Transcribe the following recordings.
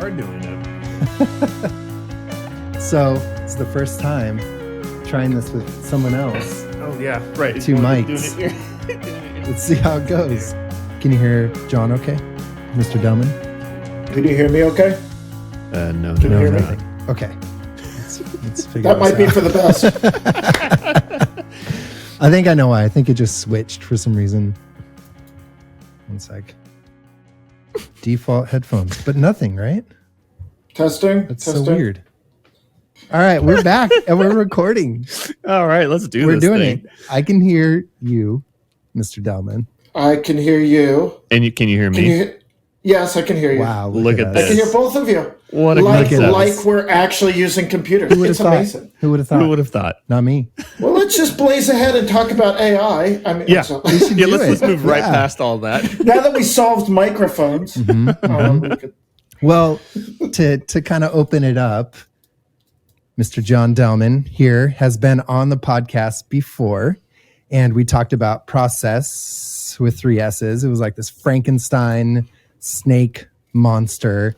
are doing it. So it's the first time trying this with someone else. Oh yeah, right. Two mics. Let's see how it goes. Can you hear Jon okay? Mr. Delman? Can you hear me okay? No. Can you hear me? Okay. Let's figure That might be for the best. I think I know why. I think it just switched for some reason. One sec. Default headphones, but nothing, right? Testing. That's so weird. All right, we're back and we're recording. All right, let's do this. We're doing it. I can hear you, Mr. Delman. I can hear you. And can you hear me? Yes, I can hear you. Wow, look at I this. can hear both of you. What a like concept. we're actually using computers. It's amazing. Who would have thought? Who would have thought? Not me. Well, let's just blaze ahead and talk about AI. I mean, Yeah, so, let's move right past all that. now that we solved microphones, Well, to kind of open it up, Mr. Jon Delman here has been on the podcast before, and we talked about process with 3 S's. It was like this Frankenstein snake monster,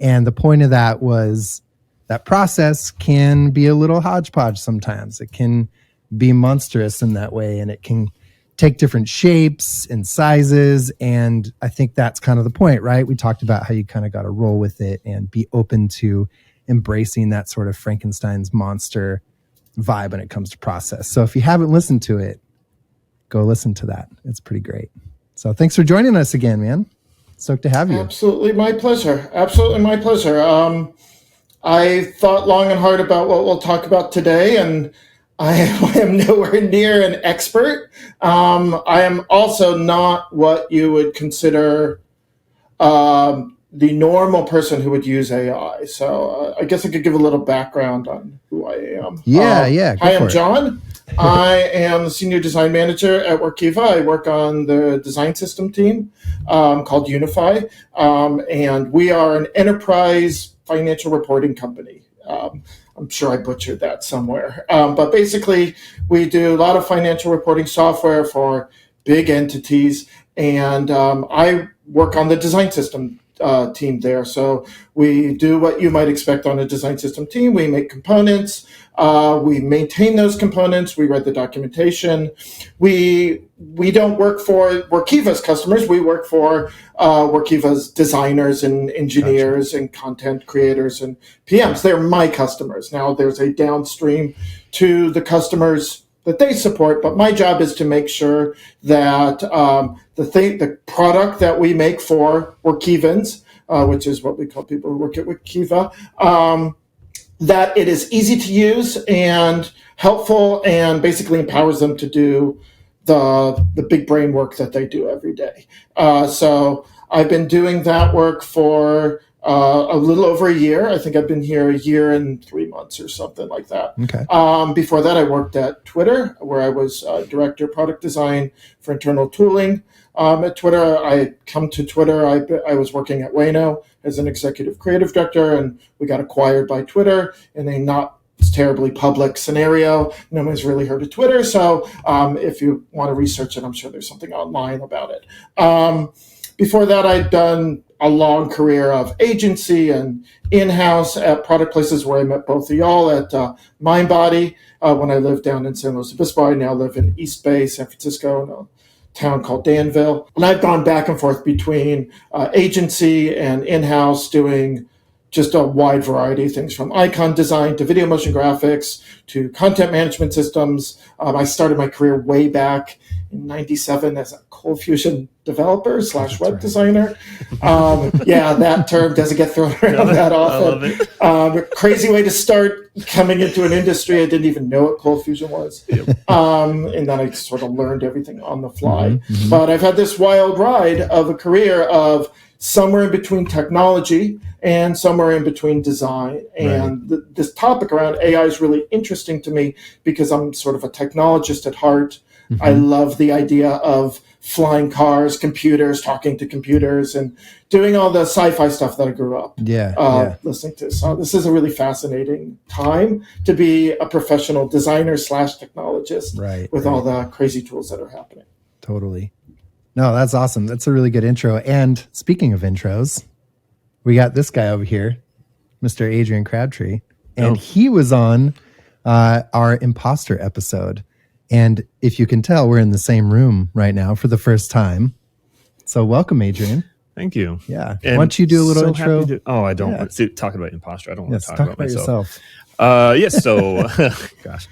and the point of that was that process can be a little hodgepodge sometimes. It can be monstrous in that way, and it can take different shapes and sizes, and I think that's kind of the point, right? We talked about how you kind of got to roll with it and be open to embracing that sort of Frankenstein's monster vibe when it comes to process. So if you haven't listened to it, go listen to that. It's pretty great. So thanks for joining us again, man. Stoked to have you. Absolutely my pleasure. Absolutely my pleasure. I thought long and hard about what we'll talk about today, and I am nowhere near an expert. I am also not what you would consider the normal person who would use AI. So I guess I could give a little background on who I am. Yeah. Hi, I'm Jon. I am the senior design manager at Workiva. I work on the design system team called Unify, and we are an enterprise financial reporting company. I'm sure I butchered that somewhere. But basically, we do a lot of financial reporting software for big entities, and I work on the design system team there. So we do what you might expect on a design system team. We make components. We maintain those components. We write the documentation. We don't work for Workiva's customers. We work for Workiva's designers and engineers and content creators and PMs. They're my customers. Now there's a downstream to the customers that they support, but my job is to make sure that the product that we make for Workivans, which is what we call people who work at Workiva, that it is easy to use and helpful and basically empowers them to do the big brain work that they do every day. So I've been doing that work for a little over a year. I think I've been here a year and 3 months or something like that. Okay. Before that, I worked at Twitter, where I was director of product design for internal tooling. At Twitter, I come to Twitter. I was working at Wayno as an executive creative director, and we got acquired by Twitter in a not terribly public scenario. No one's really heard of Twitter, so if you want to research it, I'm sure there's something online about it. Before that, I'd done a long career of agency and in-house at product places where I met both of y'all at MindBody when I lived down in San Luis Obispo. I now live in East Bay, San Francisco, in a town called Danville. And I've gone back and forth between agency and in-house doing just a wide variety of things, from icon design to video motion graphics to content management systems. I started my career way back in '97 as a Cold Fusion developer / web designer. Yeah, that term doesn't get thrown around that often. I love it. Crazy way to start coming into an industry I didn't even know what Cold Fusion was. Yep. And then I sort of learned everything on the fly. Mm-hmm. But I've had this wild ride of a career of somewhere in between technology and somewhere in between design. And this topic around AI is really interesting to me because I'm sort of a technologist at heart. Mm-hmm. I love the idea of flying cars, computers, talking to computers, and doing all the sci-fi stuff that I grew up listening to. So this is a really fascinating time to be a professional designer / technologist with all the crazy tools that are happening. Totally. No, that's awesome. That's a really good intro. And speaking of intros, we got this guy over here, Mr. Adrian Crabtree, and he was on our imposter episode. And if you can tell, we're in the same room right now for the first time. So welcome, Adrian. Thank you. Yeah. Why don't you do a little intro? I don't want to talk about imposter. I don't want to talk about myself. Yourself. So, gosh.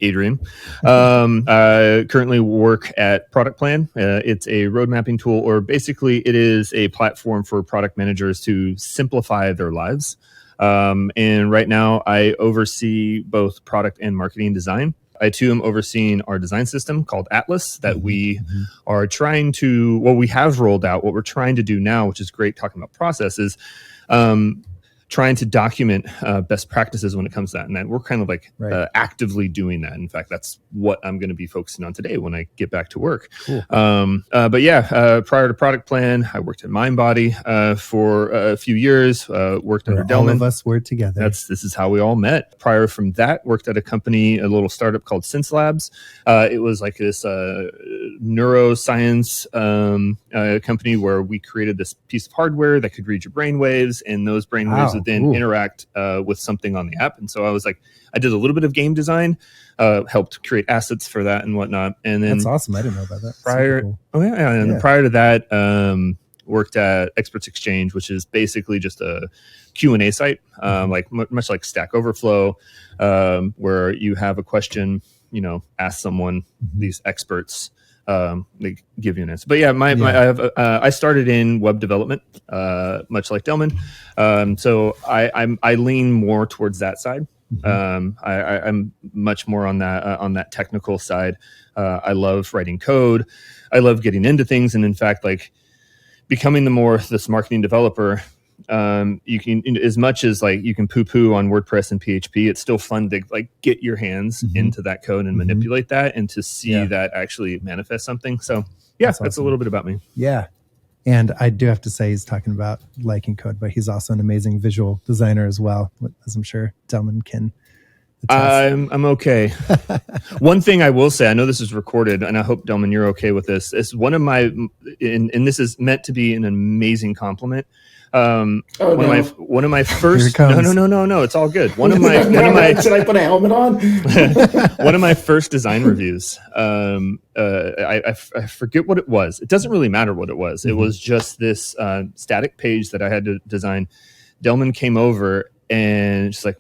Adrian. I currently work at Product Plan. It's a road mapping tool, or basically it is a platform for product managers to simplify their lives. And right now I oversee both product and marketing design. I too am overseeing our design system called Atlas that we are trying to, we have rolled out. What we're trying to do now, which is great talking about processes, trying to document best practices when it comes to that. And that we're kind of like actively doing that. In fact, that's what I'm going to be focusing on today when I get back to work. Cool. Prior to Product Plan, I worked at MindBody for a few years, worked under Delman. All of us were together. This is how we all met. Prior from that, worked at a company, a little startup called Sense Labs. It was like this neuroscience company where we created this piece of hardware that could read your brain waves, and those brain waves would then interact with something on the app. And so I did a little bit of game design, helped create assets for that and whatnot. And then that's awesome. I didn't know about that. Prior to that, worked at Experts Exchange, which is basically just a Q&A site, much like Stack Overflow, where you have a question, ask someone, these experts, they give you an answer. But I started in web development, much like Delman. So I lean more towards that side. I'm much more on that technical side. I love writing code. I love getting into things. And in fact, like becoming this marketing developer, you can, as much as like you can poo-poo on WordPress and PHP, it's still fun to like get your hands into that code and manipulate that and to see that actually manifest something. So that's awesome. A little bit about me. Yeah. And I do have to say he's talking about liking code, but he's also an amazing visual designer as well, as I'm sure Delman can attest. I'm okay. One thing I will say, I know this is recorded, and I hope, Delman, you're okay with this. It's one of my, and this is meant to be an amazing compliment. One of my first. No. It's all good. One of my. Should I put a helmet on? One of my first design reviews. I forget what it was. It doesn't really matter what it was. It was just this static page that I had to design. Delman came over and she's like,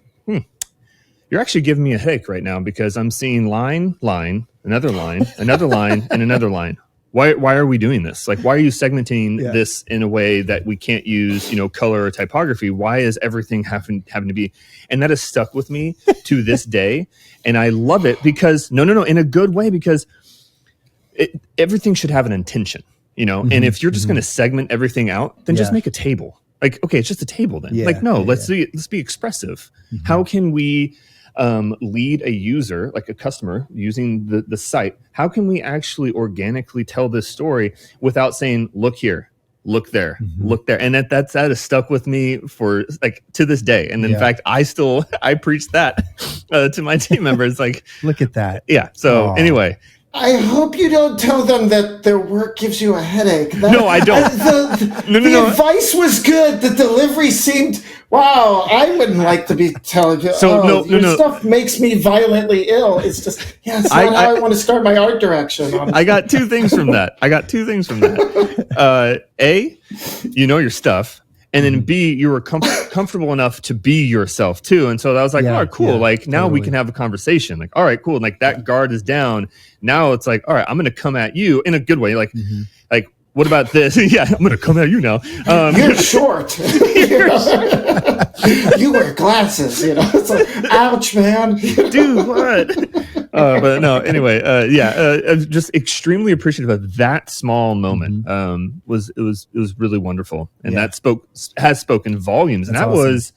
"You're actually giving me a headache right now because I'm seeing line, another line, another line, and another line." Why are we doing this? Like, why are you segmenting this in a way that we can't use, color or typography? Why is everything having to be? And that has stuck with me to this day. And I love it because, no, in a good way, because everything should have an intention, and if you're just going to segment everything out, then just make a table. Like, okay, it's just a table then. Let's be expressive. How can we lead a user, like a customer using the site? How can we actually organically tell this story without saying, look here, look there, look there? And that has stuck with me for like to this day. And in fact, I preach that to my team members. Like, look at that. Yeah. So anyway, I hope you don't tell them that their work gives you a headache. No, I don't. The advice was good. The delivery seemed, wow, I wouldn't like to be telling you, your stuff makes me violently ill. It's just, it's not how I want to start my art direction. Honestly. I got two things from that. A, your stuff. And then B, you were comfortable enough to be yourself too. And so I was like, all right, cool. Yeah, like now we can have a conversation. Like, all right, cool. And like that guard is down. Now it's like, all right, I'm going to come at you in a good way. Like, like, what about this? I'm going to come at you now. You're short. You wear glasses. It's like, ouch, man. Dude, what? But no, anyway, I'm just extremely appreciative of that small moment. It was really wonderful, and that has spoken volumes. That's and that awesome. Was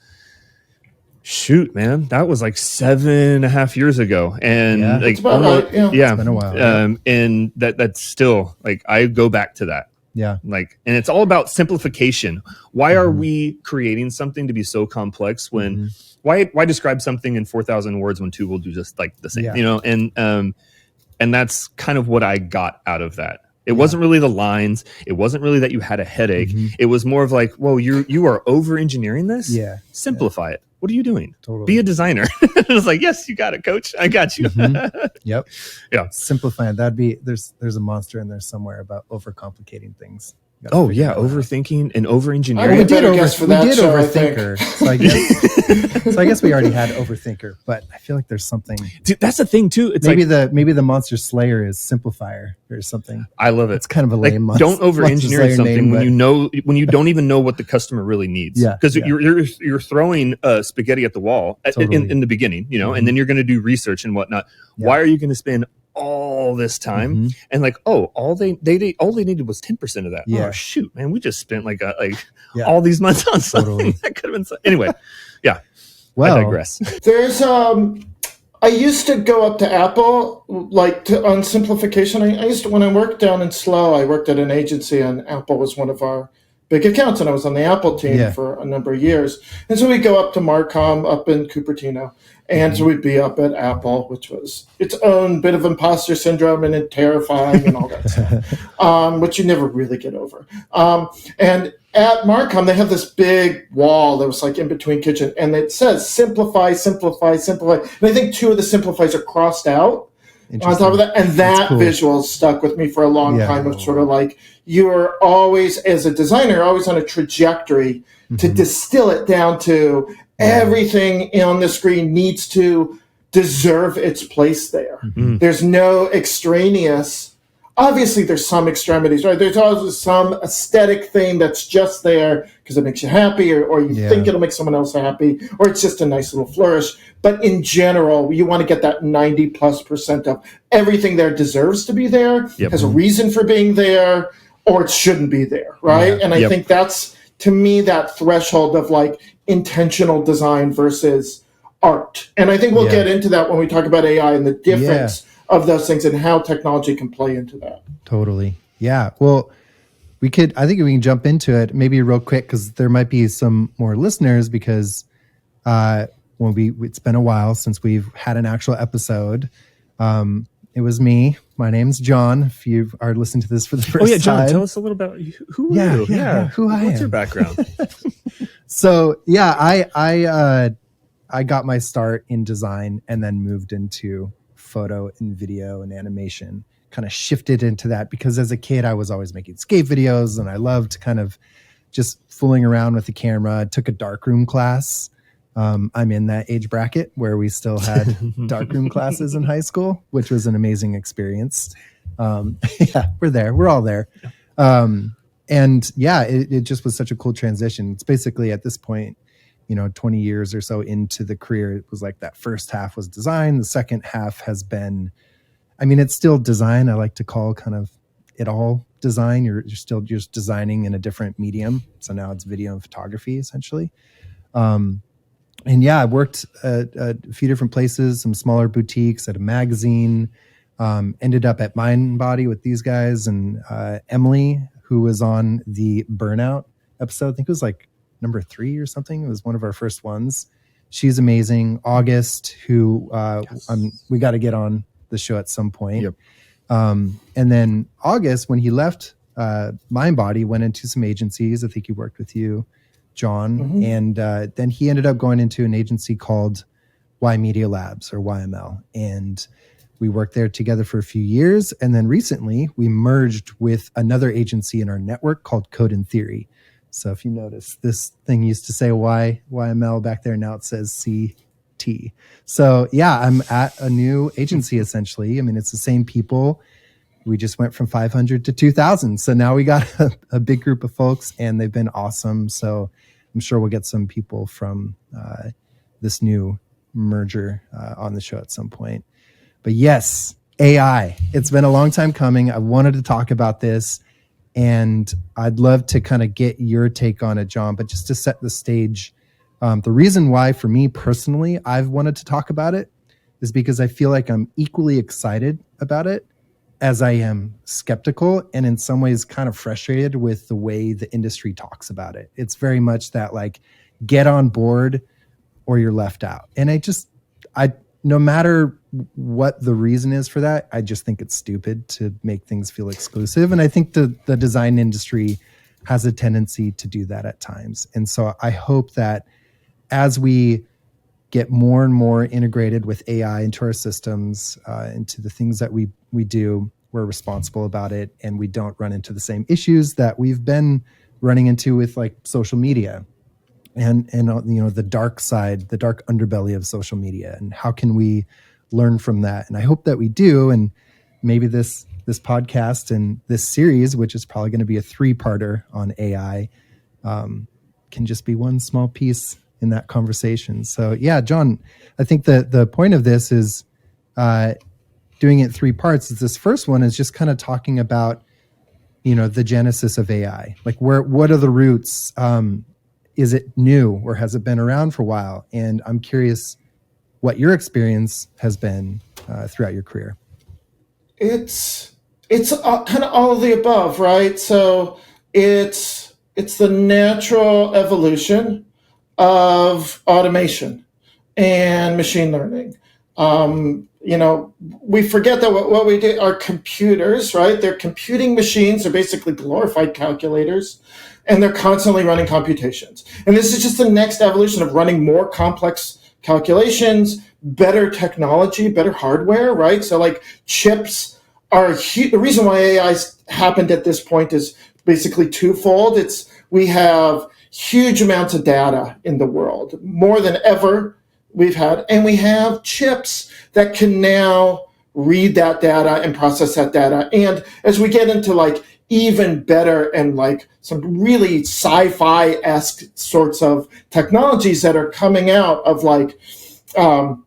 shoot, man, that was like 7.5 years ago, and like it's about right. It's been a while. And that's still like I go back to that. Yeah. Like, and it's all about simplification. Why are we creating something to be so complex when why describe something in 4,000 words when two will do just like the same, and that's kind of what I got out of that. It wasn't really the lines. It wasn't really that you had a headache. It was more of like, whoa, you are over engineering this. Yeah. Simplify it. What are you doing? Totally. Be a designer. I was like, yes, you got it, coach. I got you. Yep. Yeah. Simplifying. That'd be there's a monster in there somewhere about overcomplicating things. Oh yeah, overthinking and over engineering. We did overthinker. So I guess we already had overthinker, but I feel like there's something. Dude, that's the thing too. It's maybe the monster slayer is simplifier or something. I love it. It's kind of a lame. Like, don't over engineer something when you don't even know what the customer really needs. Yeah, because you're throwing spaghetti at the wall in the beginning, and then you're going to do research and whatnot. Yeah. Why are you going to spend all this time and like, all they needed was 10% of that? Oh shoot, man, we just spent all these months on something that could have been anyway. Yeah. Well, I digress. There's I used to go up to Apple on simplification. I used to, when I worked down in SLO, I worked at an agency and Apple was one of our big accounts, and I was on the Apple team for a number of years. And so we'd go up to Marcom up in Cupertino. And so we'd be up at Apple, which was its own bit of imposter syndrome and terrifying and all that stuff, which you never really get over. And at Marcom, they have this big wall that was like in between kitchen, and it says simplify, simplify, simplify. And I think 2 of the simplifies are crossed out on top of that. And that visual stuck with me for a long time of sort of like, you're always, as a designer, always on a trajectory to distill it down to everything on the screen needs to deserve its place there. There's no extraneous. Obviously, there's some extremities, right? There's always some aesthetic thing that's just there because it makes you happy, or you think it'll make someone else happy, or it's just a nice little flourish. But in general, you want to get that 90+% of everything there deserves to be there, has a reason for being there, or it shouldn't be there, right? And I think that's, to me, that threshold of like intentional design versus art. And I think we'll get into that when we talk about AI and the difference of those things and how technology can play into that. Totally. Yeah. Well, I think we can jump into it maybe real quick because there might be some more listeners because it's been a while since we've had an actual episode. It was me. My name's John. If you are listening to this for the first time. Oh yeah, John, tell us a little about who are you? Who I am. What's your background? So yeah, I got my start in design and then moved into photo and video and animation. Kind of shifted into that because as a kid I was always making skate videos and I loved kind of just fooling around with the camera. I took a darkroom class. I'm in that age bracket where we still had darkroom classes in high school, which was an amazing experience. We're there. We're all there. It just was such a cool transition. It's basically at this point, 20 years or so into the career, it was like that first half was design. The second half has been, it's still design. I like to call kind of it all design. You're still just designing in a different medium. So now it's video and photography essentially. I worked at a few different places, some smaller boutiques, at a magazine, ended up at Mindbody with these guys and Emily, who was on the Burnout episode. I think it was like number 3 or something. It was one of our first ones. She's amazing. August, who we got to get on the show at some point. Yep. And then August, when he left Mindbody, went into some agencies. I think he worked with you, John. And then he ended up going into an agency called Y Media Labs, or YML. And we worked there together for a few years. And then recently we merged with another agency in our network called Code and Theory. So if you notice, this thing used to say YML back there. Now it says CT. So yeah, I'm at a new agency essentially. It's the same people. We just went from 500 to 2,000. So now we got a big group of folks and they've been awesome. So I'm sure we'll get some people from this new merger on the show at some point. But yes, AI. It's been a long time coming. I wanted to talk about this and I'd love to kind of get your take on it, John, but just to set the stage, the reason why for me personally, I've wanted to talk about it is because I feel like I'm equally excited about it as I am skeptical and in some ways kind of frustrated with the way the industry talks about it. It's very much that like get on board or you're left out. And no matter what the reason is for that, I just think it's stupid to make things feel exclusive. And I think the design industry has a tendency to do that at times. And so I hope that as we get more and more integrated with AI into our systems, into the things that we do, we're responsible about it, and we don't run into the same issues that we've been running into with like social media and the dark side, the dark underbelly of social media, and how can we learn from that? And I hope that we do. And maybe this podcast and this series, which is probably going to be a 3-parter on AI, can just be one small piece in that conversation. So yeah, Jon, I think the point of this is doing it in 3 parts. Is this first one is just kind of talking about, the genesis of AI. Like what are the roots? Is it new or has it been around for a while? And I'm curious what your experience has been throughout your career. It's kind of all of the above, right? So it's the natural evolution of automation and machine learning. We forget that what we do are computers, right? They're computing machines. They're basically glorified calculators, and they're constantly running computations. And this is just the next evolution of running more complex calculations, better technology, better hardware, right? So like chips are the reason why AI's happened at this point is basically twofold. We have huge amounts of data in the world, more than ever we've had, and we have chips that can now read that data and process that data. And as we get into like even better and like some really sci-fi-esque sorts of technologies that are coming out of like on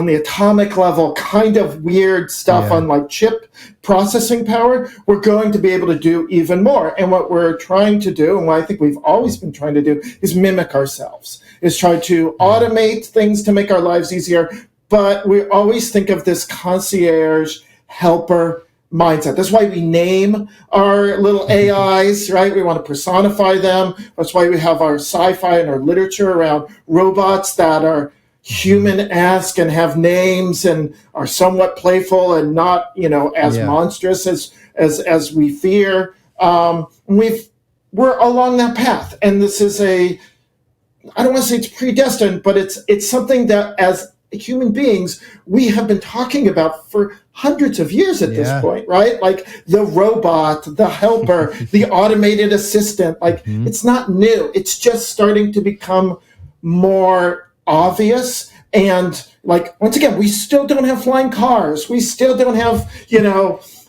the atomic level, kind of weird stuff on like chip processing power, we're going to be able to do even more. And what we're trying to do, and what I think we've always been trying to do, is mimic ourselves, is try to automate things to make our lives easier. But we always think of this concierge helper mindset. That's why we name our little AIs, right? We want to personify them. That's why we have our sci-fi and our literature around robots that are human-esque and have names and are somewhat playful and not, as monstrous as we fear. We're along that path, and this is I don't want to say it's predestined, but it's something that as human beings we have been talking about for hundreds of years at this point, right? Like the robot, the helper, the automated assistant. Like it's not new. It's just starting to become more obvious. And like, once again, we still don't have flying cars. We still don't have,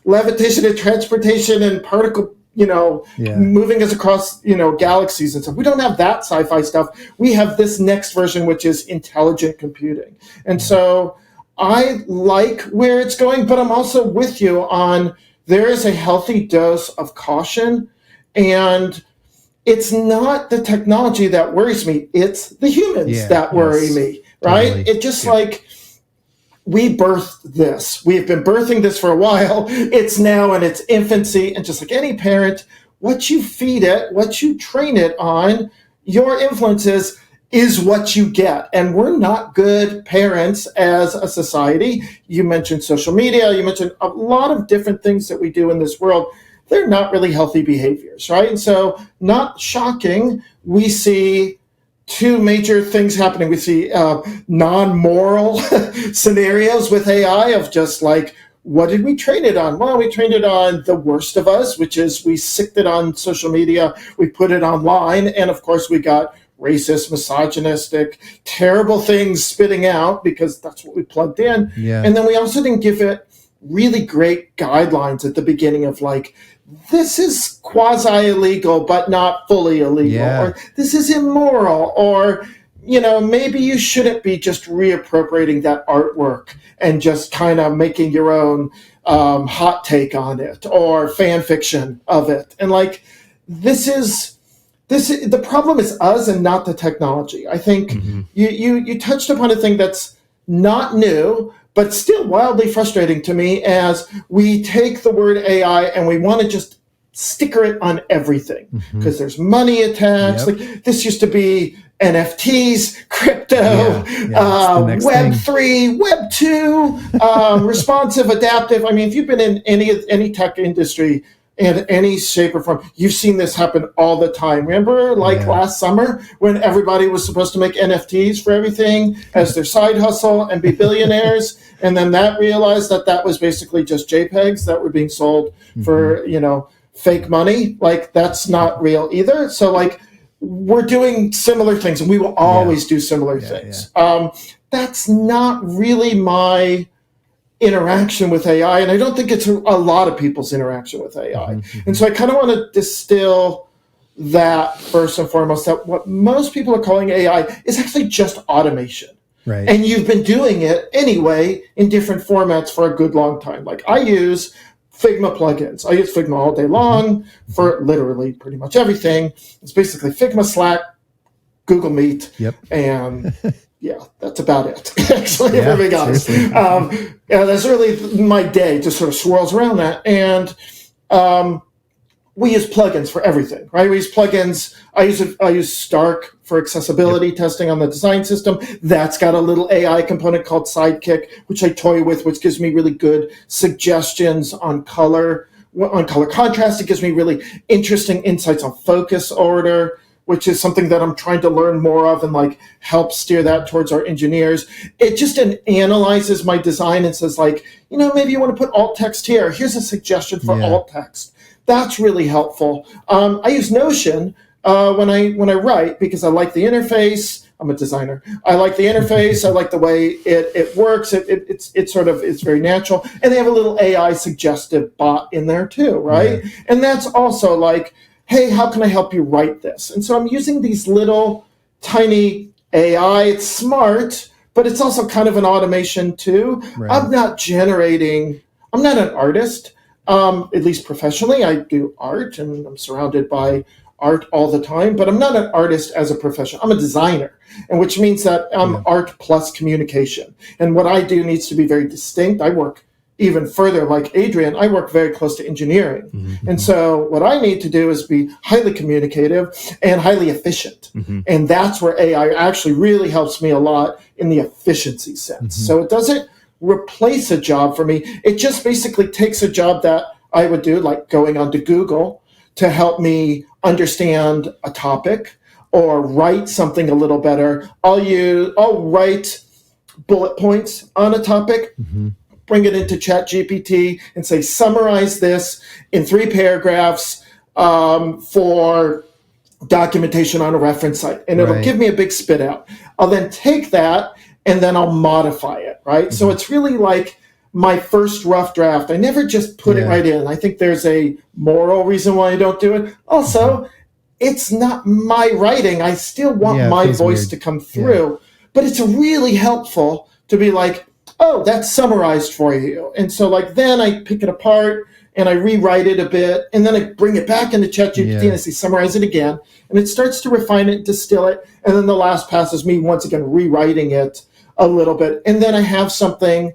levitation and transportation and particle, moving us across, galaxies and stuff. We don't have that sci-fi stuff. We have this next version, which is intelligent computing. And so I like where it's going, but I'm also with you on there is a healthy dose of caution, and it's not the technology that worries me. It's the humans that worry me, right? Totally. It just like we birthed this. We've been birthing this for a while. It's now in its infancy. And just like any parent, what you feed it, what you train it on, your influences is what you get. And we're not good parents as a society. You mentioned social media. You mentioned a lot of different things that we do in this world. They're not really healthy behaviors, right? And so, not shocking, we see 2 major things happening. We see non-moral scenarios with AI of just like, what did we train it on? Well, we trained it on the worst of us, which is we sicked it on social media, we put it online, and of course we got racist, misogynistic, terrible things spitting out because that's what we plugged in. And then we also didn't give it really great guidelines at the beginning of like, this is quasi-illegal, but not fully illegal, or this is immoral, or, maybe you shouldn't be just reappropriating that artwork and just kind of making your own hot take on it or fan fiction of it. And like, the problem is us and not the technology. I think you touched upon a thing that's not new, but still wildly frustrating to me as we take the word AI and we want to just sticker it on everything because there's money attached. Like this used to be, NFTs, crypto, Web3, Web2, responsive, adaptive. I mean, if you've been in any tech industry in any shape or form, you've seen this happen all the time. Remember, last summer when everybody was supposed to make NFTs for everything as their side hustle and be billionaires, and then that realized that was basically just JPEGs that were being sold for fake money. Like, that's not real either. So we're doing similar things, and we will always do similar things. That's not really my interaction with AI, and I don't think it's a lot of people's interaction with AI. And so I kind of want to distill that first and foremost, that what most people are calling AI is actually just automation. Right. And you've been doing it anyway in different formats for a good long time. Like, I use Figma plugins. I use Figma all day long for literally pretty much everything. It's basically Figma, Slack, Google Meet, and that's about it. Actually, if I'm being honest. That's really my day, just sort of swirls around that. And we use plugins for everything, right? We use plugins. I use Stark for accessibility testing on the design system. That's got a little AI component called Sidekick, which I toy with, which gives me really good suggestions on color contrast. It gives me really interesting insights on focus order, which is something that I'm trying to learn more of and help steer that towards our engineers. It just analyzes my design and says maybe you want to put alt text here. Here's a suggestion for alt text. That's really helpful. I use Notion when I write because I like the interface. I'm a designer. I like the interface. I like the way it works. It's very natural. And they have a little AI suggestive bot in there too, right? Yeah. And that's also hey, how can I help you write this? And so I'm using these little tiny AI. It's smart, but it's also kind of an automation too. Right. I'm not an artist. At least professionally, I do art and I'm surrounded by art all the time, but I'm not an artist as a profession. I'm a designer, and which means that I'm art plus communication. And what I do needs to be very distinct. I work even further, like Adrian, I work very close to engineering. And so what I need to do is be highly communicative and highly efficient. And that's where AI actually really helps me a lot in the efficiency sense. So it doesn't replace a job for me. It just basically takes a job that I would do, like going onto Google to help me understand a topic or write something a little better. I'll write bullet points on a topic, bring it into ChatGPT and say, summarize this in 3 paragraphs for documentation on a reference site. And it'll give me a big spit out. I'll then take that and then I'll modify it, right? So it's really like my first rough draft. I never just put it right in. I think there's a moral reason why I don't do it. Also, it's not my writing. I still want my voice to come through. But it's really helpful to be like, oh, that's summarized for you. And so then I pick it apart and I rewrite it a bit, and then I bring it back into ChatGPT and I say, summarize it again. And it starts to refine it, distill it. And then the last pass is me once again rewriting it a little bit. And then I have something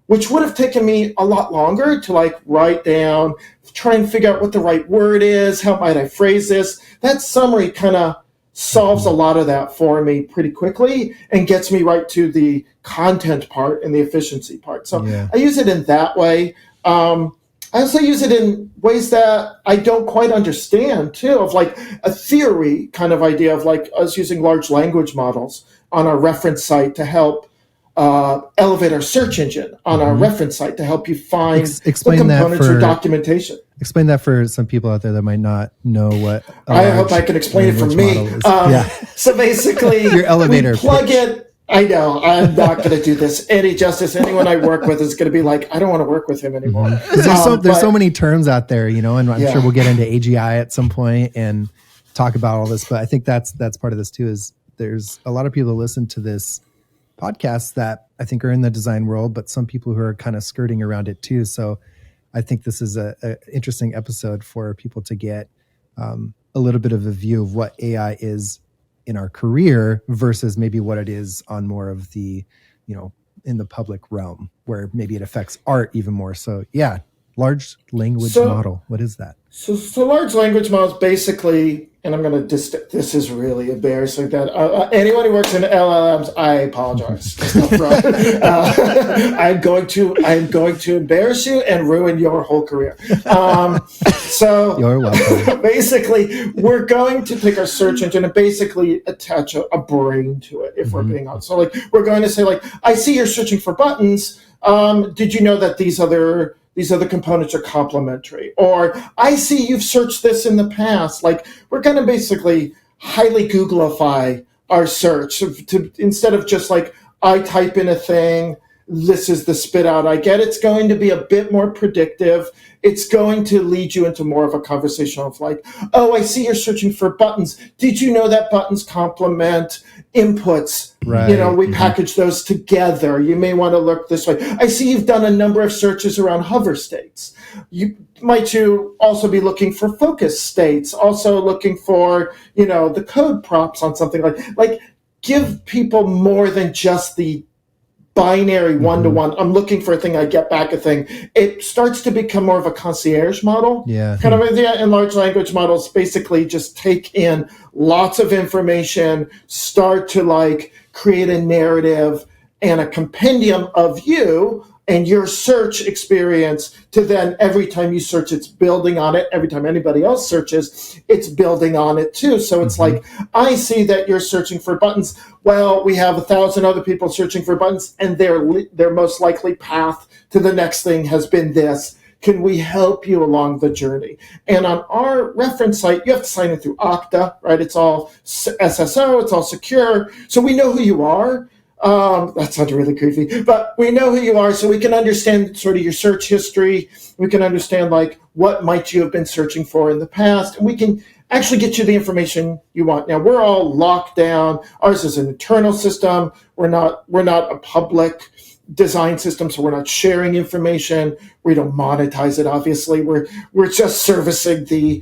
which would have taken me a lot longer to write down, try and figure out what the right word is, how might I phrase this. That summary kind of solves a lot of that for me pretty quickly and gets me right to the content part and the efficiency part. So I use it in that way. I also use it in ways that I don't quite understand too, of a theory kind of idea of us using large language models on our reference site to help elevate our search engine on our reference site to help you find the components or documentation. Explain that for some people out there that might not know what. I hope I can explain it from me. So basically, your elevator we plug it. I know I'm not going to do this any justice. Anyone I work with is going to be like, I don't want to work with him anymore. There's so many terms out there, and I'm sure we'll get into AGI at some point and talk about all this. But I think that's part of this too. Is there's a lot of people who listen to this podcast that I think are in the design world, but some people who are kind of skirting around it too. So I think this is a interesting episode for people to get a little bit of a view of what AI is in our career versus maybe what it is on more of the, in the public realm where maybe it affects art even more. So large language model. What is that? So large language models basically and I'm going to this is really embarrassing that anyone who works in LLMs, I apologize. I'm going to embarrass you and ruin your whole career. So you're welcome. Basically, we're going to take our search engine and basically attach a brain to it, if we're being honest. So like, we're going to say like, I see you're searching for buttons. Did you know that these other components are complementary? Or I see you've searched this in the past. Like, we're going to basically highly Googleify our search instead of just like, I type in a thing, this is the spit out I get. It's going to be a bit more predictive. It's going to lead you into more of a conversation of like, oh, I see you're searching for buttons. Did you know that buttons complement inputs? Right. You know, we package those together. You may want to look this way. I see you've done a number of searches around hover states. You might also be looking for focus states, also looking for, you know, the code prompts on something like give people more than just the binary one-to-one. I'm looking for a thing, I get back a thing. It starts to become more of a concierge model. Yeah. Kind of, and large language models basically just take in lots of information, start to like create a narrative and a compendium of you and your search experience to then every time you search, it's building on it. Every time anybody else searches, it's building on it too. So it's like, I see that you're searching for buttons. Well, we have 1,000 other people searching for buttons and their most likely path to the next thing has been this. Can we help you along the journey? And on our reference site, you have to sign in through Okta, right? It's all SSO, it's all secure. So we know who you are. That sounds really creepy, but we know who you are, so we can understand sort of your search history. We can understand like what might you have been searching for in the past, and we can actually get you the information you want. Now we're all locked down. Ours is an internal system. We're not a public design system, so we're not sharing information. We don't monetize it. Obviously, we're just servicing the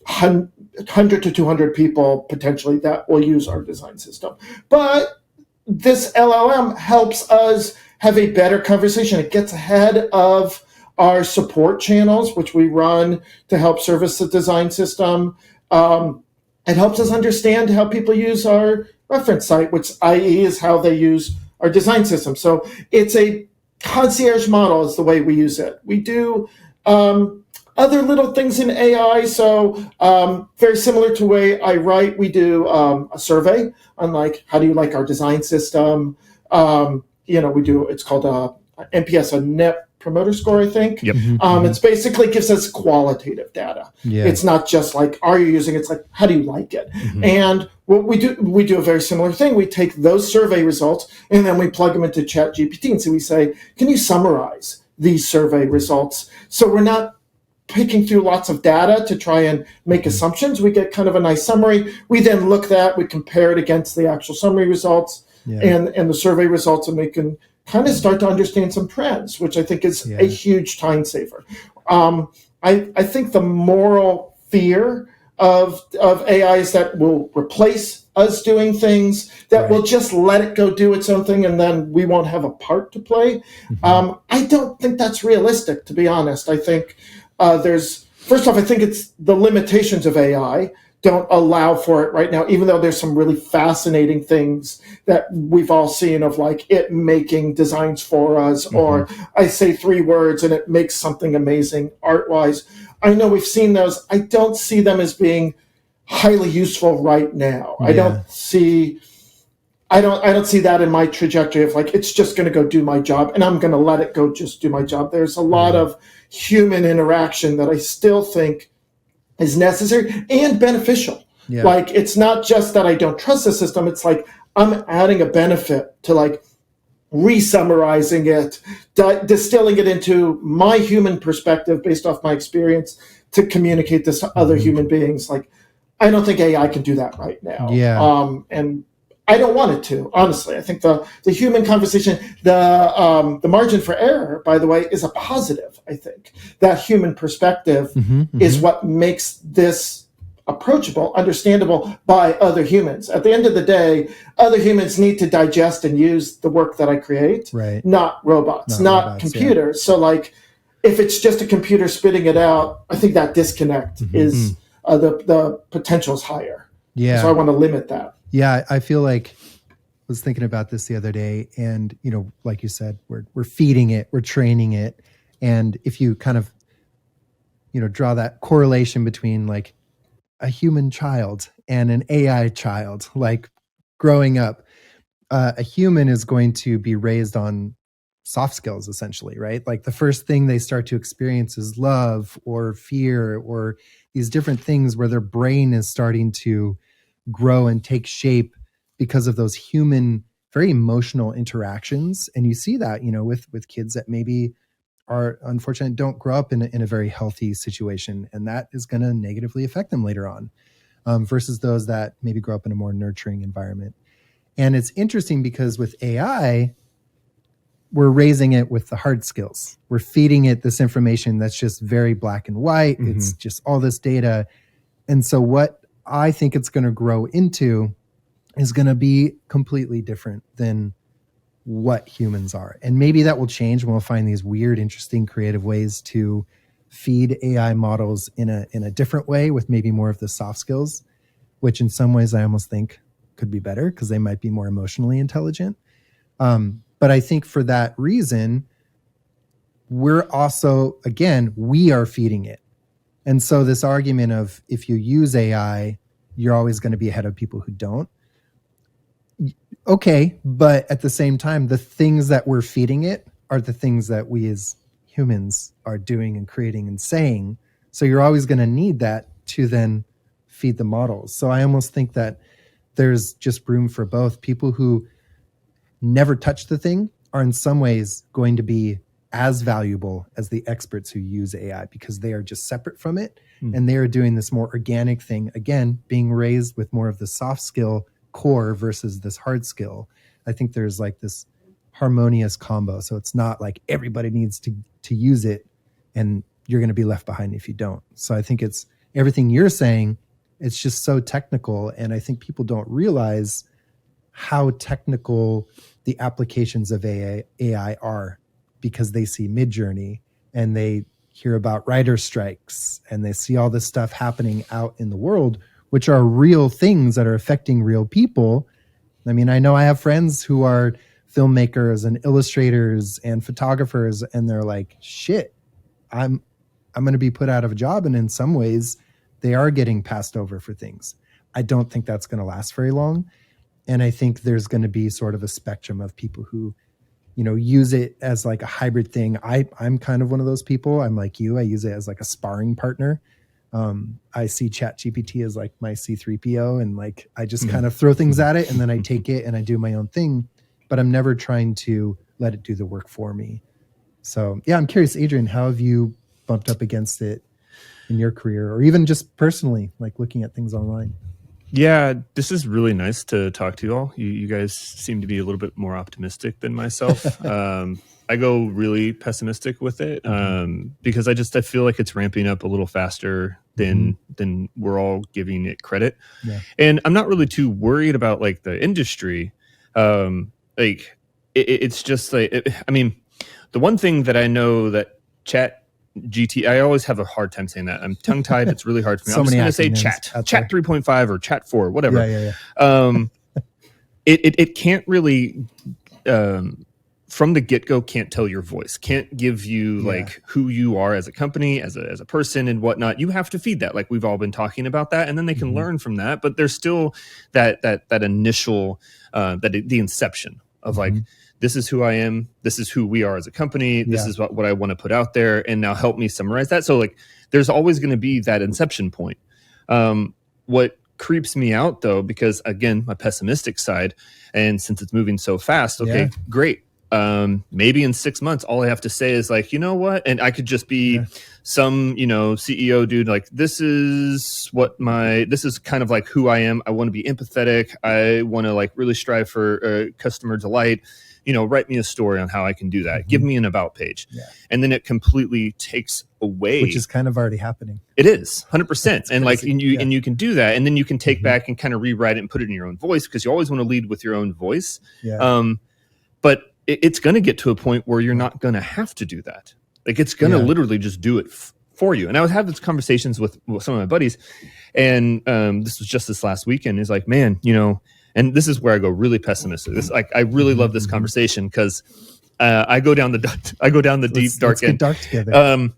100 to 200 people potentially that will use our design system, but this LLM helps us have a better conversation. It gets ahead of our support channels, which we run to help service the design system. It helps us understand how people use our reference site, which i.e. is how they use our design system. So it's a concierge model is the way we use it. We do other little things in AI. So very similar to the way I write, we do a survey on like, how do you like our design system? We do, it's called NPS, a Net Promoter Score, I think. Yep. It's basically gives us qualitative data. Yeah. It's not just like, are you using it? It's like, how do you like it? And what we do a very similar thing. We take those survey results and then we plug them into ChatGPT and so we say, can you summarize these survey results? So we're not picking through lots of data to try and make assumptions. We get kind of a nice summary. We then look at, we compare it against the actual summary results and the survey results, and we can kind of start to understand some trends, which I think is a huge time saver. I think the moral fear of AI is that will replace us doing things, that we'll just let it go do its own thing and then we won't have a part to play. I don't think that's realistic, to be honest. I think first off, I think it's the limitations of AI don't allow for it right now, even though there's some really fascinating things that we've all seen of like it making designs for us, or I say 3 words and it makes something amazing art-wise. I know we've seen those. I don't see them as being highly useful right now. I don't see that in my trajectory of like, it's just going to go do my job and I'm going to let it go just do my job. There's a lot of human interaction that I still think is necessary and beneficial. Like, it's not just that I don't trust the system. It's like, I'm adding a benefit to like re-summarizing it, distilling it into my human perspective based off my experience to communicate this to other human beings. Like, I don't think AI can do that right now. And I don't want it to, honestly. I think the human conversation, the margin for error, by the way, is a positive, I think. That human perspective is what makes this approachable, understandable by other humans. At the end of the day, other humans need to digest and use the work that I create, not robots, not computers. So like, if it's just a computer spitting it out, I think that disconnect is the potential's higher. Yeah. So I want to limit that. Yeah, I feel like I was thinking about this the other day, and like you said, we're feeding it, we're training it, and if you kind of draw that correlation between like a human child and an AI child, like growing up, a human is going to be raised on soft skills, essentially, right? Like the first thing they start to experience is love or fear or these different things where their brain is starting to grow and take shape because of those human, very emotional interactions. And you see that, with kids that maybe are unfortunate, don't grow up in a very healthy situation, and that is going to negatively affect them later on, versus those that maybe grow up in a more nurturing environment. And it's interesting because with AI, we're raising it with the hard skills. We're feeding it this information that's just very black and white. Mm-hmm. It's just all this data. And so what I think it's going to grow into is going to be completely different than what humans are. And maybe that will change and we'll find these weird, interesting, creative ways to feed AI models in a different way with maybe more of the soft skills, which in some ways I almost think could be better because they might be more emotionally intelligent. But I think for that reason, we're also, again, we are feeding it. And so this argument of if you use AI, you're always going to be ahead of people who don't. Okay, but at the same time, the things that we're feeding it are the things that we as humans are doing and creating and saying. So you're always going to need that to then feed the models. So I almost think that there's just room for both. People who never touch the thing are in some ways going to be as valuable as the experts who use AI because they are just separate from it. And they are doing this more organic thing, again, being raised with more of the soft skill core versus this hard skill. I think there's like this harmonious combo. So it's not like everybody needs to use it and you're going to be left behind if you don't. So I think it's everything you're saying. It's just so technical. And I think people don't realize how technical the applications of AI are because they see Midjourney and they hear about writer strikes and they see all this stuff happening out in the world, which are real things that are affecting real people. I mean, I know I have friends who are filmmakers and illustrators and photographers, and they're like, shit, I'm going to be put out of a job. And in some ways, they are getting passed over for things. I don't think that's going to last very long. And I think there's going to be sort of a spectrum of people who, use it as like a hybrid thing. I'm kind of one of those people. I'm like you. I use it as like a sparring partner. I see ChatGPT as like my C3PO, and like I just kind of throw things at it, and then I take it and I do my own thing. But I'm never trying to let it do the work for me. So yeah, I'm curious, Adrian, how have you bumped up against it in your career, or even just personally, like looking at things online? Yeah, this is really nice to talk to you all. You guys seem to be a little bit more optimistic than myself. I go really pessimistic with it because I feel like it's ramping up a little faster than we're all giving it credit. Yeah. And I'm not really too worried about like the industry. It's just like, the one thing that I know that I always have a hard time saying that. I'm tongue tied. It's really hard for me. I'm just going to say chat 3.5 or chat 4, whatever. Yeah. It can't really, from the get-go, can't tell your voice, can't give you like who you are as a company, as a person and whatnot. You have to feed that. Like we've all been talking about that. And then they can learn from that. But there's still that initial, the inception of like, this is who I am. This is who we are as a company. This is what I want to put out there. And now help me summarize that. So like, there's always going to be that inception point. What creeps me out though, because again, my pessimistic side, and since it's moving so fast, okay, great. Maybe in 6 months, all I have to say is like, you know what? And I could just be some, CEO dude, like, this is kind of like who I am. I want to be empathetic. I want to like really strive for customer delight. Write me a story on how I can do that. Give me an about page. Yeah. And then it completely takes away. Which is kind of already happening. It is 100%. And like, and you can do that. And then you can take back and kind of rewrite it and put it in your own voice, because you always want to lead with your own voice. Yeah. But it's going to get to a point where you're not going to have to do that. Like it's going to literally just do it for you. And I would have these conversations with some of my buddies, and this was just this last weekend. It's like, man, and this is where I go really pessimistic. This, like, I really love this conversation because I go down the deep dark end. Let's get dark together.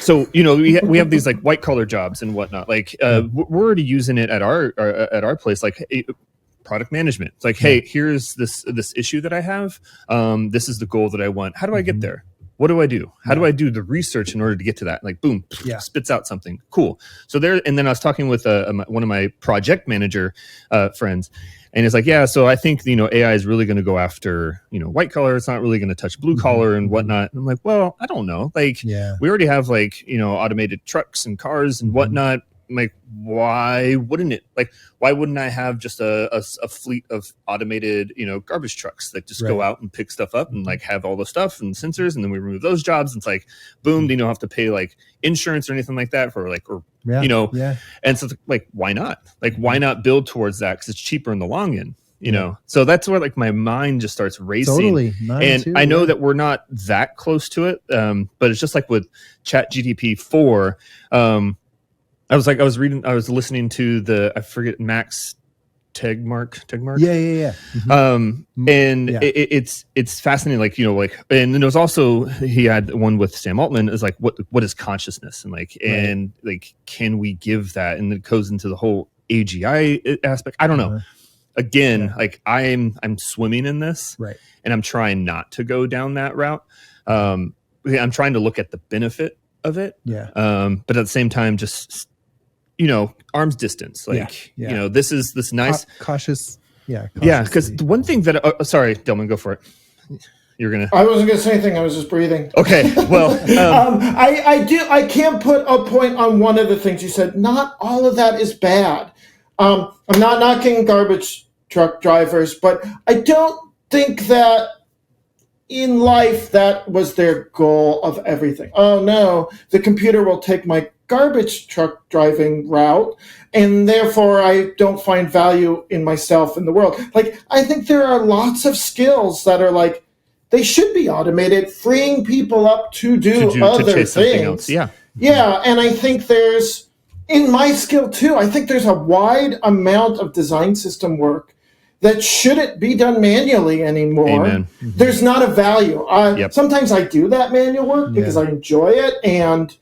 So we have these like white collar jobs and whatnot. Like we're already using it at our place. Like product management. It's like, hey, here's this issue that I have. This is the goal that I want. How do I get there? What do I do? How do I do the research in order to get to that? Like, boom, spits out something cool. So there, and then I was talking with one of my project manager friends, and it's like, yeah, so I think AI is really going to go after white collar. It's not really going to touch blue collar and whatnot. And I'm like, well, I don't know. Like, we already have like automated trucks and cars and whatnot. I'm like, why wouldn't it? Like, why wouldn't I have just a fleet of automated, garbage trucks that just go out and pick stuff up and like have all the stuff and sensors, and then we remove those jobs. And it's like, boom, you don't have to pay like insurance or anything like that for like, And so it's like, why not? Like, why not build towards that? Because it's cheaper in the long end. So that's where like my mind just starts racing. Totally. I know that we're not that close to it, but it's just like with ChatGPT 4. I was listening to I forget, Max Tegmark. Yeah. And it's fascinating. Like, and then there was also, he had one with Sam Altman, is like, what is consciousness? And like, and like, can we give that? And it goes into the whole AGI aspect. I don't know. Again, like I'm swimming in this, and I'm trying not to go down that route. I'm trying to look at the benefit of it. But at the same time, just arm's distance. Like, this is this nice cautious. Because the one thing that sorry, Delman, go for it. You're gonna. I wasn't gonna say anything. I was just breathing. Okay. Well, I can't put a point on one of the things you said. Not all of that is bad. I'm not knocking garbage truck drivers, but I don't think that in life that was their goal of everything. Oh no, the computer will take my garbage truck driving route, and therefore I don't find value in myself in the world. Like, I think there are lots of skills that are like, they should be automated, freeing people up to do other things. Yeah. And I think there's, in my skill too, I think there's a wide amount of design system work that shouldn't be done manually anymore. Amen. There's not a value. Sometimes I do that manual work because I enjoy it, and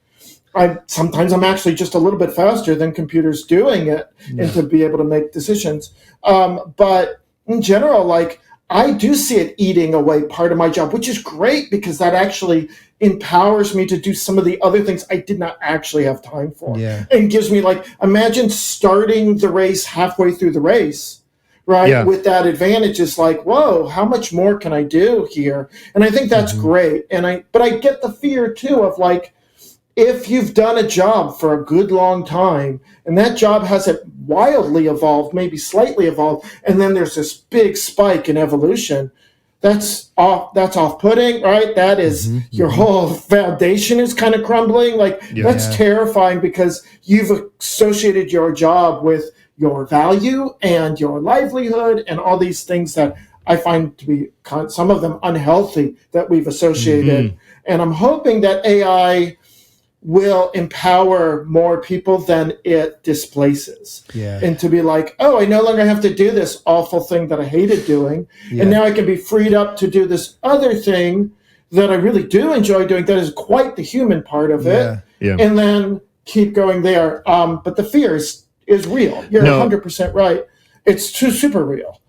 sometimes I'm actually just a little bit faster than computers doing it, and to be able to make decisions. But in general, like, I do see it eating away part of my job, which is great because that actually empowers me to do some of the other things I did not actually have time for. And gives me, like, imagine starting the race halfway through the race, right? With that advantage, is like, whoa, how much more can I do here? And I think that's great. But I get the fear too of, like, if you've done a job for a good long time and that job hasn't wildly evolved, maybe slightly evolved, and then there's this big spike in evolution, that's off-putting, right? That is your whole foundation is kind of crumbling. Like, that's terrifying because you've associated your job with your value and your livelihood and all these things that I find to be some of them unhealthy that we've associated. And I'm hoping that AI will empower more people than it displaces. And to be like, oh, I no longer have to do this awful thing that I hated doing. And now I can be freed up to do this other thing that I really do enjoy doing, that is quite the human part of it. And then keep going there. But the fear is real. You're 100% right. It's super real.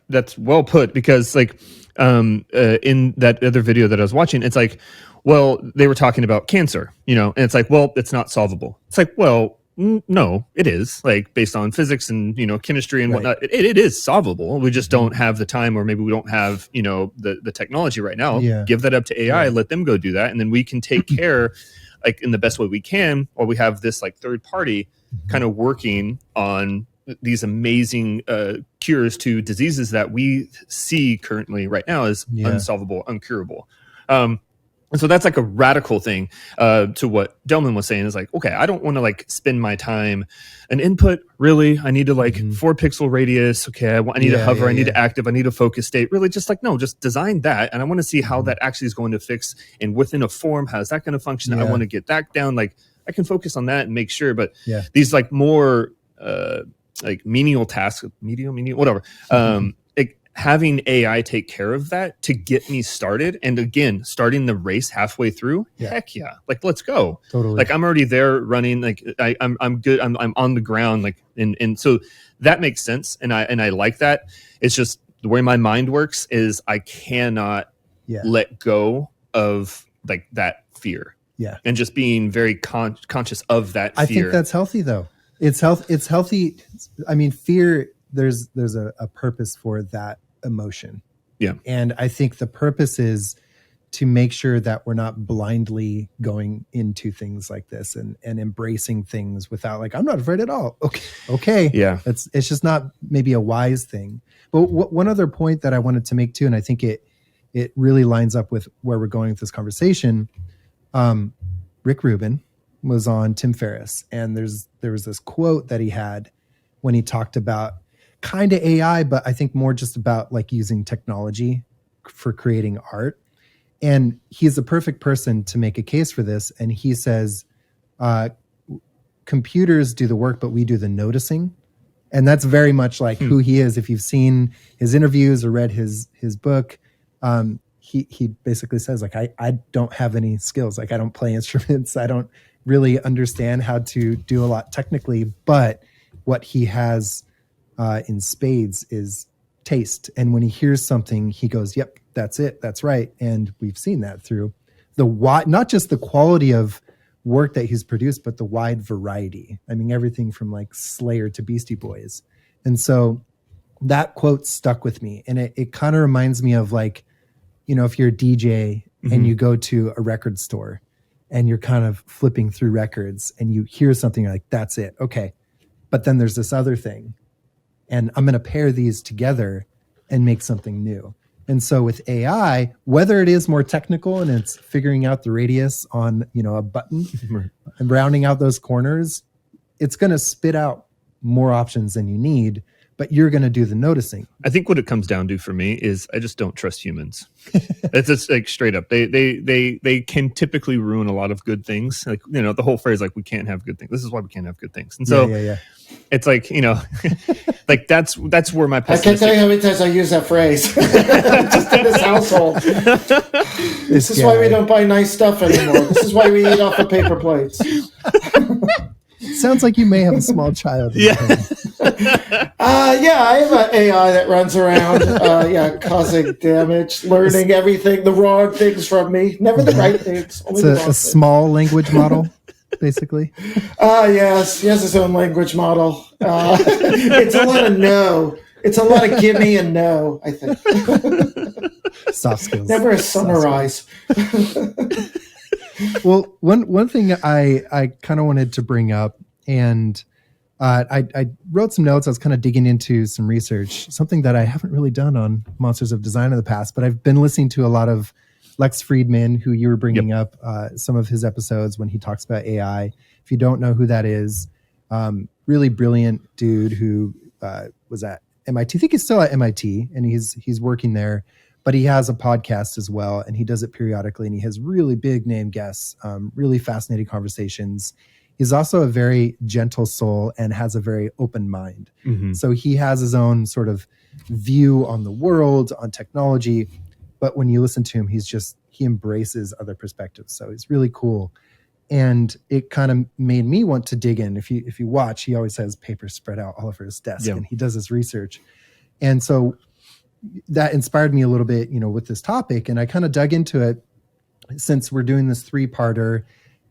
That's well put, because like in that other video that I was watching, it's like, well, they were talking about cancer, and it's like, well, it's not solvable. It's like, well, no, it is, like, based on physics and, chemistry and whatnot. It is solvable. We just don't have the time, or maybe we don't have, the technology right now. Give that up to AI, let them go do that. And then we can take care, like, in the best way we can, while we have this like third party kind of working on these amazing cures to diseases that we see currently right now as unsolvable, uncurable. And so that's like a radical thing to what Delman was saying is like, okay, I don't want to like spend my time an input. Really, I need to like 4 pixel radius. Okay, I need to hover. I need to active. I need a focus state. Really, just like, no, just design that. And I want to see how that actually is going to fix. And within a form, how's that going to function? I want to get that down. Like I can focus on that and make sure. But these like more like menial tasks, medial, whatever. Having AI take care of that to get me started, and again, starting the race halfway through, heck yeah, like let's go. Totally. Like I'm already there running. Like I'm good. I'm on the ground. Like and so that makes sense, and I like that. It's just the way my mind works is I cannot let go of like that fear. Yeah, and just being very conscious of that fear. I think that's healthy though. It's healthy. I mean, fear. There's a purpose for that emotion. Yeah. And I think the purpose is to make sure that we're not blindly going into things like this and embracing things without like, I'm not afraid at all. Okay. Yeah. It's just not maybe a wise thing. But one other point that I wanted to make too, and I think it really lines up with where we're going with this conversation. Rick Rubin was on Tim Ferriss, and there was this quote that he had when he talked about kind of AI, but I think more just about like using technology for creating art. And he's the perfect person to make a case for this. And he says, computers do the work, but we do the noticing. And that's very much like who he is. If you've seen his interviews or read his book, he basically says like, I don't have any skills. Like I don't play instruments. I don't really understand how to do a lot technically, but what he has in spades is taste. And when he hears something, he goes, yep, that's it. That's right. And we've seen that through not just the quality of work that he's produced, but the wide variety. I mean, everything from like Slayer to Beastie Boys. And so that quote stuck with me. And it kind of reminds me of like, you know, if you're a DJ and you go to a record store and you're kind of flipping through records and you hear something, you're like, that's it. Okay. But then there's this other thing. And I'm going to pair these together and make something new. And so with AI, whether it is more technical and it's figuring out the radius on, you know, a button and rounding out those corners, it's going to spit out more options than you need, but you're going to do the noticing. I think what it comes down to for me is I just don't trust humans. It's just like straight up. They can typically ruin a lot of good things. Like, you know, the whole phrase, like, we can't have good things. This is why we can't have good things. And so it's like, you know, like that's where my I can't tell you how many times I use that phrase just in this household. This is why we don't buy nice stuff anymore. This is why we eat off of paper plates. Sounds like you may have a small child. Yeah, I have an AI that runs around, causing damage, learning everything, the wrong things from me, never the right things. It's a small language model, basically. Yes, its own language model. It's a lot of no. It's a lot of give me and no, I think. Soft skills. Never a summarize. Well, one thing I kind of wanted to bring up, and I wrote some notes. I was kind of digging into some research, something that I haven't really done on Monsters of Design in the past, but I've been listening to a lot of Lex Friedman, who you were bringing up some of his episodes when he talks about AI. If you don't know who that is, really brilliant dude who was at MIT. I think he's still at MIT, and he's working there. But he has a podcast as well, and he does it periodically, and he has really big name guests, really fascinating conversations. He's also a very gentle soul and has a very open mind. Mm-hmm. So he has his own sort of view on the world, on technology. But when you listen to him, he embraces other perspectives. So he's really cool. And it kind of made me want to dig in. If you watch, he always has papers spread out all over his desk, and he does his research. And so that inspired me a little bit, you know, with this topic. And I kind of dug into it since we're doing this 3-parter.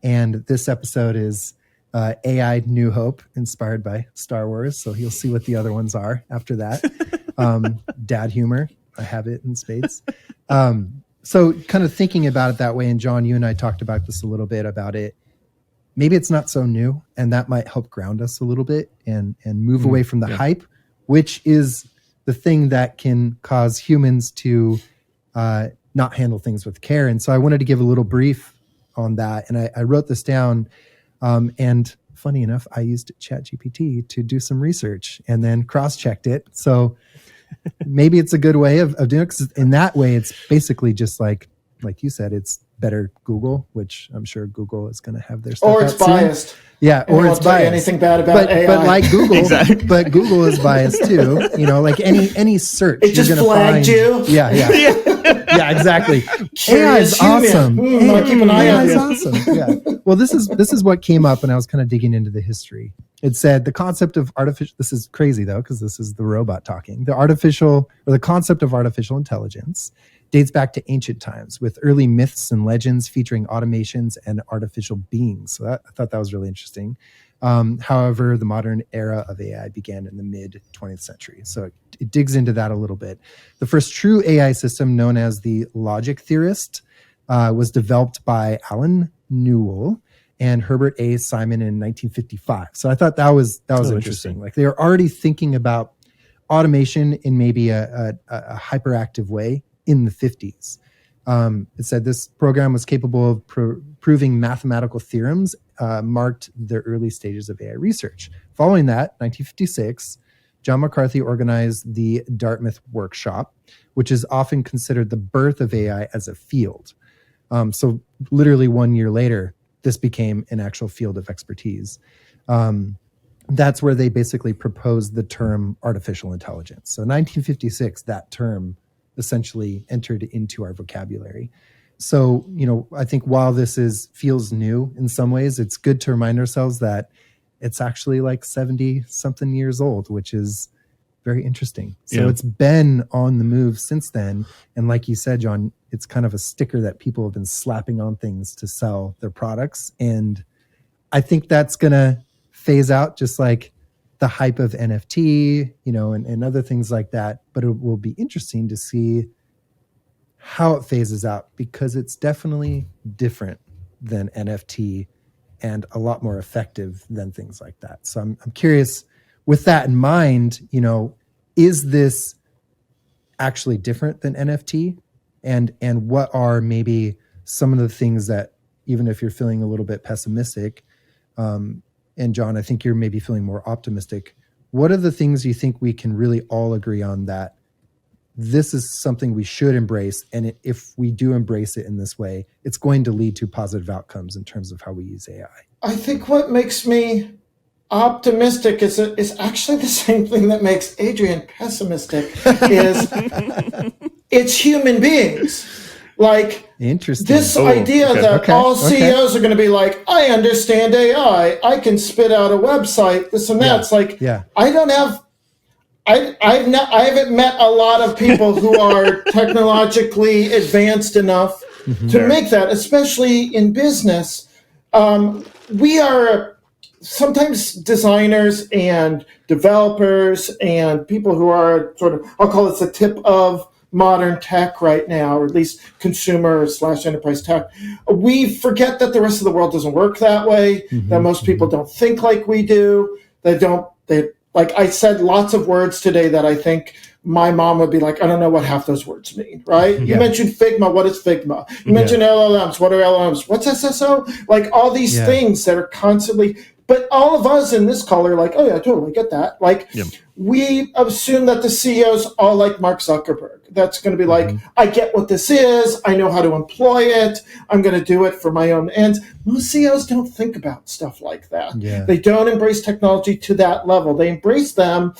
And this episode is AI New Hope, inspired by Star Wars. So you'll see what the other ones are after that. Dad humor, I have it in spades. So kind of thinking about it that way. And Jon, you and I talked about this a little bit about it. Maybe it's not so new, and that might help ground us a little bit and move away from the hype, which is the thing that can cause humans to not handle things with care. And so I wanted to give a little brief on that. And I wrote this down. And funny enough, I used ChatGPT to do some research and then cross-checked it. So maybe it's a good way of doing it, because in that way, it's basically just like you said, it's better Google, which I'm sure Google is going to have their stuff or it's biased. Soon. Yeah, or it's biased. Anything bad about AI. But like Google, but Google is biased too. You know, like any search, it just flagged you. Yeah, exactly. AI is awesome. I'll keep an eye on AI you. is awesome. Yeah. Well, this is what came up when I was kind of digging into the history. It said the concept of artificial. This is crazy though, because this is the robot talking. The concept of artificial intelligence dates back to ancient times, with early myths and legends featuring automations and artificial beings. So I thought that was really interesting. However, the modern era of AI began in the mid-20th century. So it digs into that a little bit. The first true AI system, known as the logic theorist, was developed by Alan Newell and Herbert A. Simon in 1955. So I thought that was interesting. Like they were already thinking about automation in maybe a hyperactive way in the 50s. It said this program was capable of proving mathematical theorems, marked the early stages of AI research. Following that, 1956, John McCarthy organized the Dartmouth Workshop, which is often considered the birth of AI as a field. So literally 1 year later, this became an actual field of expertise. That's where they basically proposed the term artificial intelligence. So 1956, that term essentially entered into our vocabulary. So, I think while this feels new in some ways, it's good to remind ourselves that it's actually like 70 something years old, which is very interesting. So It's been on the move since then. And like you said, John, it's kind of a sticker that people have been slapping on things to sell their products. And I think that's going to phase out, just like the hype of NFT, and other things like that. But it will be interesting to see how it phases out, because it's definitely different than NFT and a lot more effective than things like that. So I'm curious, with that in mind, is this actually different than NFT? And what are maybe some of the things that, even if you're feeling a little bit pessimistic, and John, I think you're maybe feeling more optimistic, what are the things you think we can really all agree on that this is something we should embrace? And if we do embrace it in this way, it's going to lead to positive outcomes in terms of how we use AI. I think what makes me optimistic is actually the same thing that makes Adrian pessimistic, is it's human beings. Like, interesting. This idea that all CEOs are going to be like, I understand AI, I can spit out a website, this and that. Yeah. It's like, yeah. I haven't met a lot of people who are technologically advanced enough to make that, especially in business. We are sometimes designers and developers and people who are sort of, I'll call it the tip of modern tech right now, or at least consumer/enterprise tech. We forget that the rest of the world doesn't work that way, that most people don't think like we do. Like I said lots of words today that I think my mom would be like, I don't know what half those words mean, right? You mentioned Figma. What is Figma? You mentioned LLMs. What are LLMs? What's SSO? Like all these things that are constantly, but all of us in this call are like, oh yeah, I totally get that. Like we assume that the CEOs all like Mark Zuckerberg. That's going to be like, I get what this is. I know how to employ it. I'm going to do it for my own ends. Most CEOs don't think about stuff like that. Yeah. They don't embrace technology to that level. They embrace them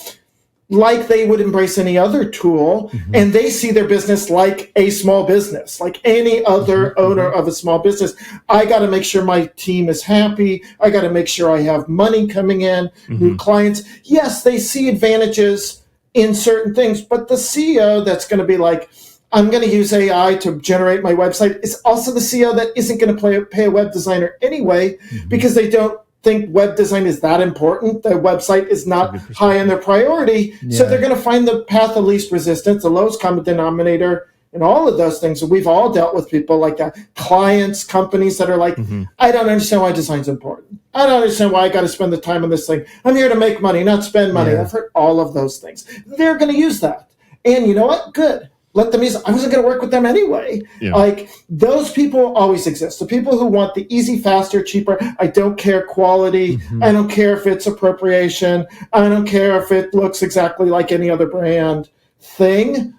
like they would embrace any other tool, and they see their business like a small business, like any other owner of a small business. I got to make sure my team is happy. I got to make sure I have money coming in, new clients. Yes, they see advantages in certain things, but the CEO that's going to be like, I'm going to use AI to generate my website is also the CEO that isn't going to pay a web designer anyway, because they don't think web design is that important. Their website is not high on their priority. So they're going to find the path of least resistance, the lowest common denominator, and all of those things. And we've all dealt with people like that, clients, companies that are like, I don't understand why design's important. I don't understand why I got to spend the time on this thing. I'm here to make money, not spend money. I've heard all of those things. They're going to use that. And you know what? Good. let them use it. I wasn't going to work with them anyway. Yeah. Like, those people always exist. The people who want the easy, faster, cheaper, I don't care quality. I don't care if it's appropriation. I don't care if it looks exactly like any other brand thing.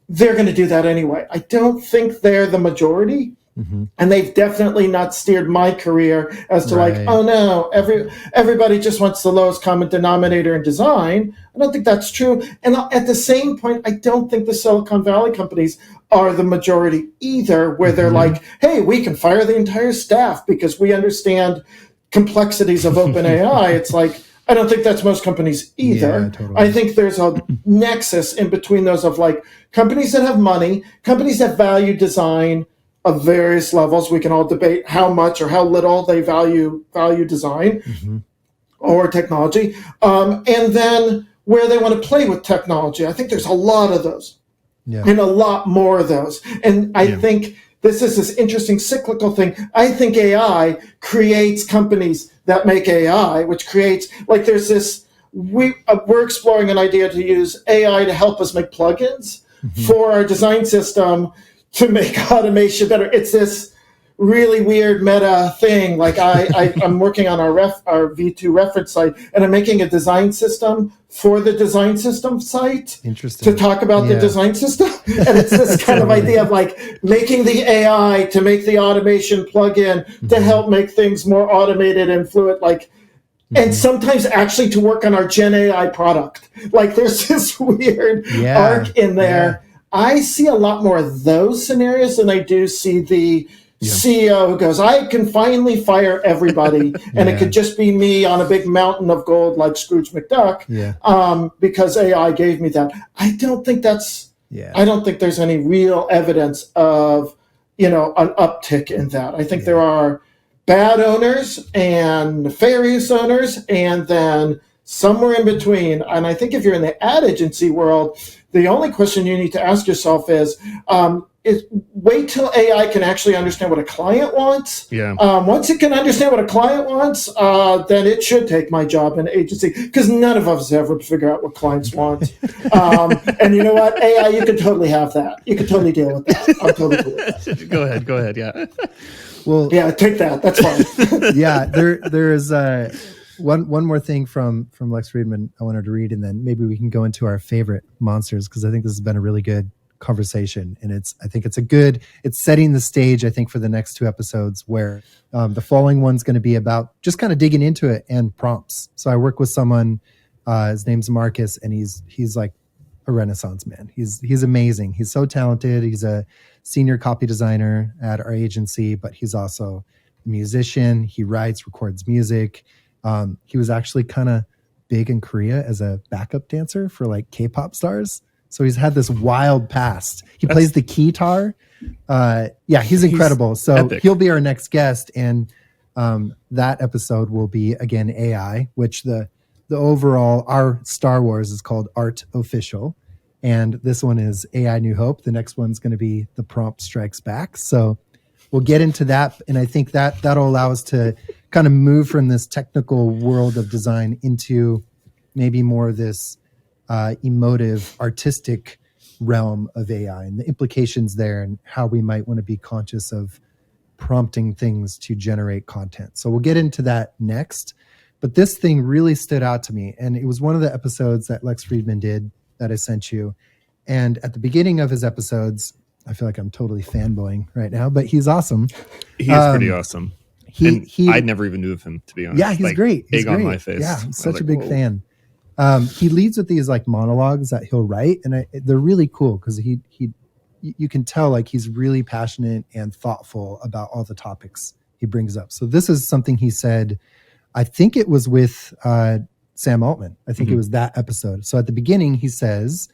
They're going to do that anyway. I don't think they're the majority. And they've definitely not steered my career as to like, oh no, everybody just wants the lowest common denominator in design. I don't think that's true. And at the same point, I don't think the Silicon Valley companies are the majority either, where they're like, hey, we can fire the entire staff because we understand complexities of open AI. It's like, I don't think that's most companies either. Yeah, totally. I think there's a nexus in between those of like companies that have money, companies that value design of various levels. We can all debate how much or how little they value design or technology, and then where they want to play with technology. I think there's a lot of those, and a lot more of those. And I think this is this interesting cyclical thing. I think AI creates companies that make AI, which creates, like, there's this, we're exploring an idea to use AI to help us make plugins for our design system to make automation better. It's this really weird meta thing. Like, I'm working on our V2 reference site, and I'm making a design system for the design system site. Interesting. To talk about the design system. And it's this kind of idea of like making the AI to make the automation plugin to help make things more automated and fluid, like, and sometimes actually to work on our Gen AI product. Like, there's this weird arc in there. I see a lot more of those scenarios than I do see the CEO who goes, I can finally fire everybody, and it could just be me on a big mountain of gold like Scrooge McDuck, because AI gave me that. I don't think that's, I don't think there's any real evidence of, an uptick in that. I think there are bad owners and nefarious owners, and then somewhere in between. And I think if you're in the ad agency world, the only question you need to ask yourself is wait till AI can actually understand what a client wants. Once it can understand what a client wants, then it should take my job in agency, because none of us ever figure out what clients want. And you know what? AI, you could totally have that. You could totally deal with that. I'm totally cool with that. Go ahead. Yeah. Well, yeah, take that. That's fine. There is one more thing from Lex Friedman I wanted to read, and then maybe we can go into our favorite monsters, because I think this has been a really good conversation, and I think it's setting the stage, I think, for the next 2 episodes, where the following one's going to be about just kind of digging into it and prompts. So I work with someone, his name's Marcus, and he's like a Renaissance man. He's amazing. He's so talented. He's a senior copy designer at our agency, but he's also a musician. He writes, records music. He was actually kind of big in Korea as a backup dancer for like K-pop stars. So he's had this wild past. He plays the keytar. He's incredible. So epic. He'll be our next guest. And that episode will be, again, AI, which the overall, our Star Wars is called Art Official. And this one is AI New Hope. The next one's going to be The Prompt Strikes Back. So we'll get into that. And I think that'll allow us to kind of move from this technical world of design into maybe more of this emotive, artistic realm of AI and the implications there, and how we might want to be conscious of prompting things to generate content. So we'll get into that next. But this thing really stood out to me, and it was one of the episodes that Lex Friedman did that I sent you. And at the beginning of his episodes, I feel like I'm totally fanboying right now, but he's awesome. He's pretty awesome. I never even knew of him, to be honest. Yeah, he's great. He's egg on my face. Yeah, I'm such a big fan. He leads with these like monologues that he'll write, and they're really cool because you can tell like he's really passionate and thoughtful about all the topics he brings up. So this is something he said, I think it was with Sam Altman. I think it was that episode. So at the beginning, he says,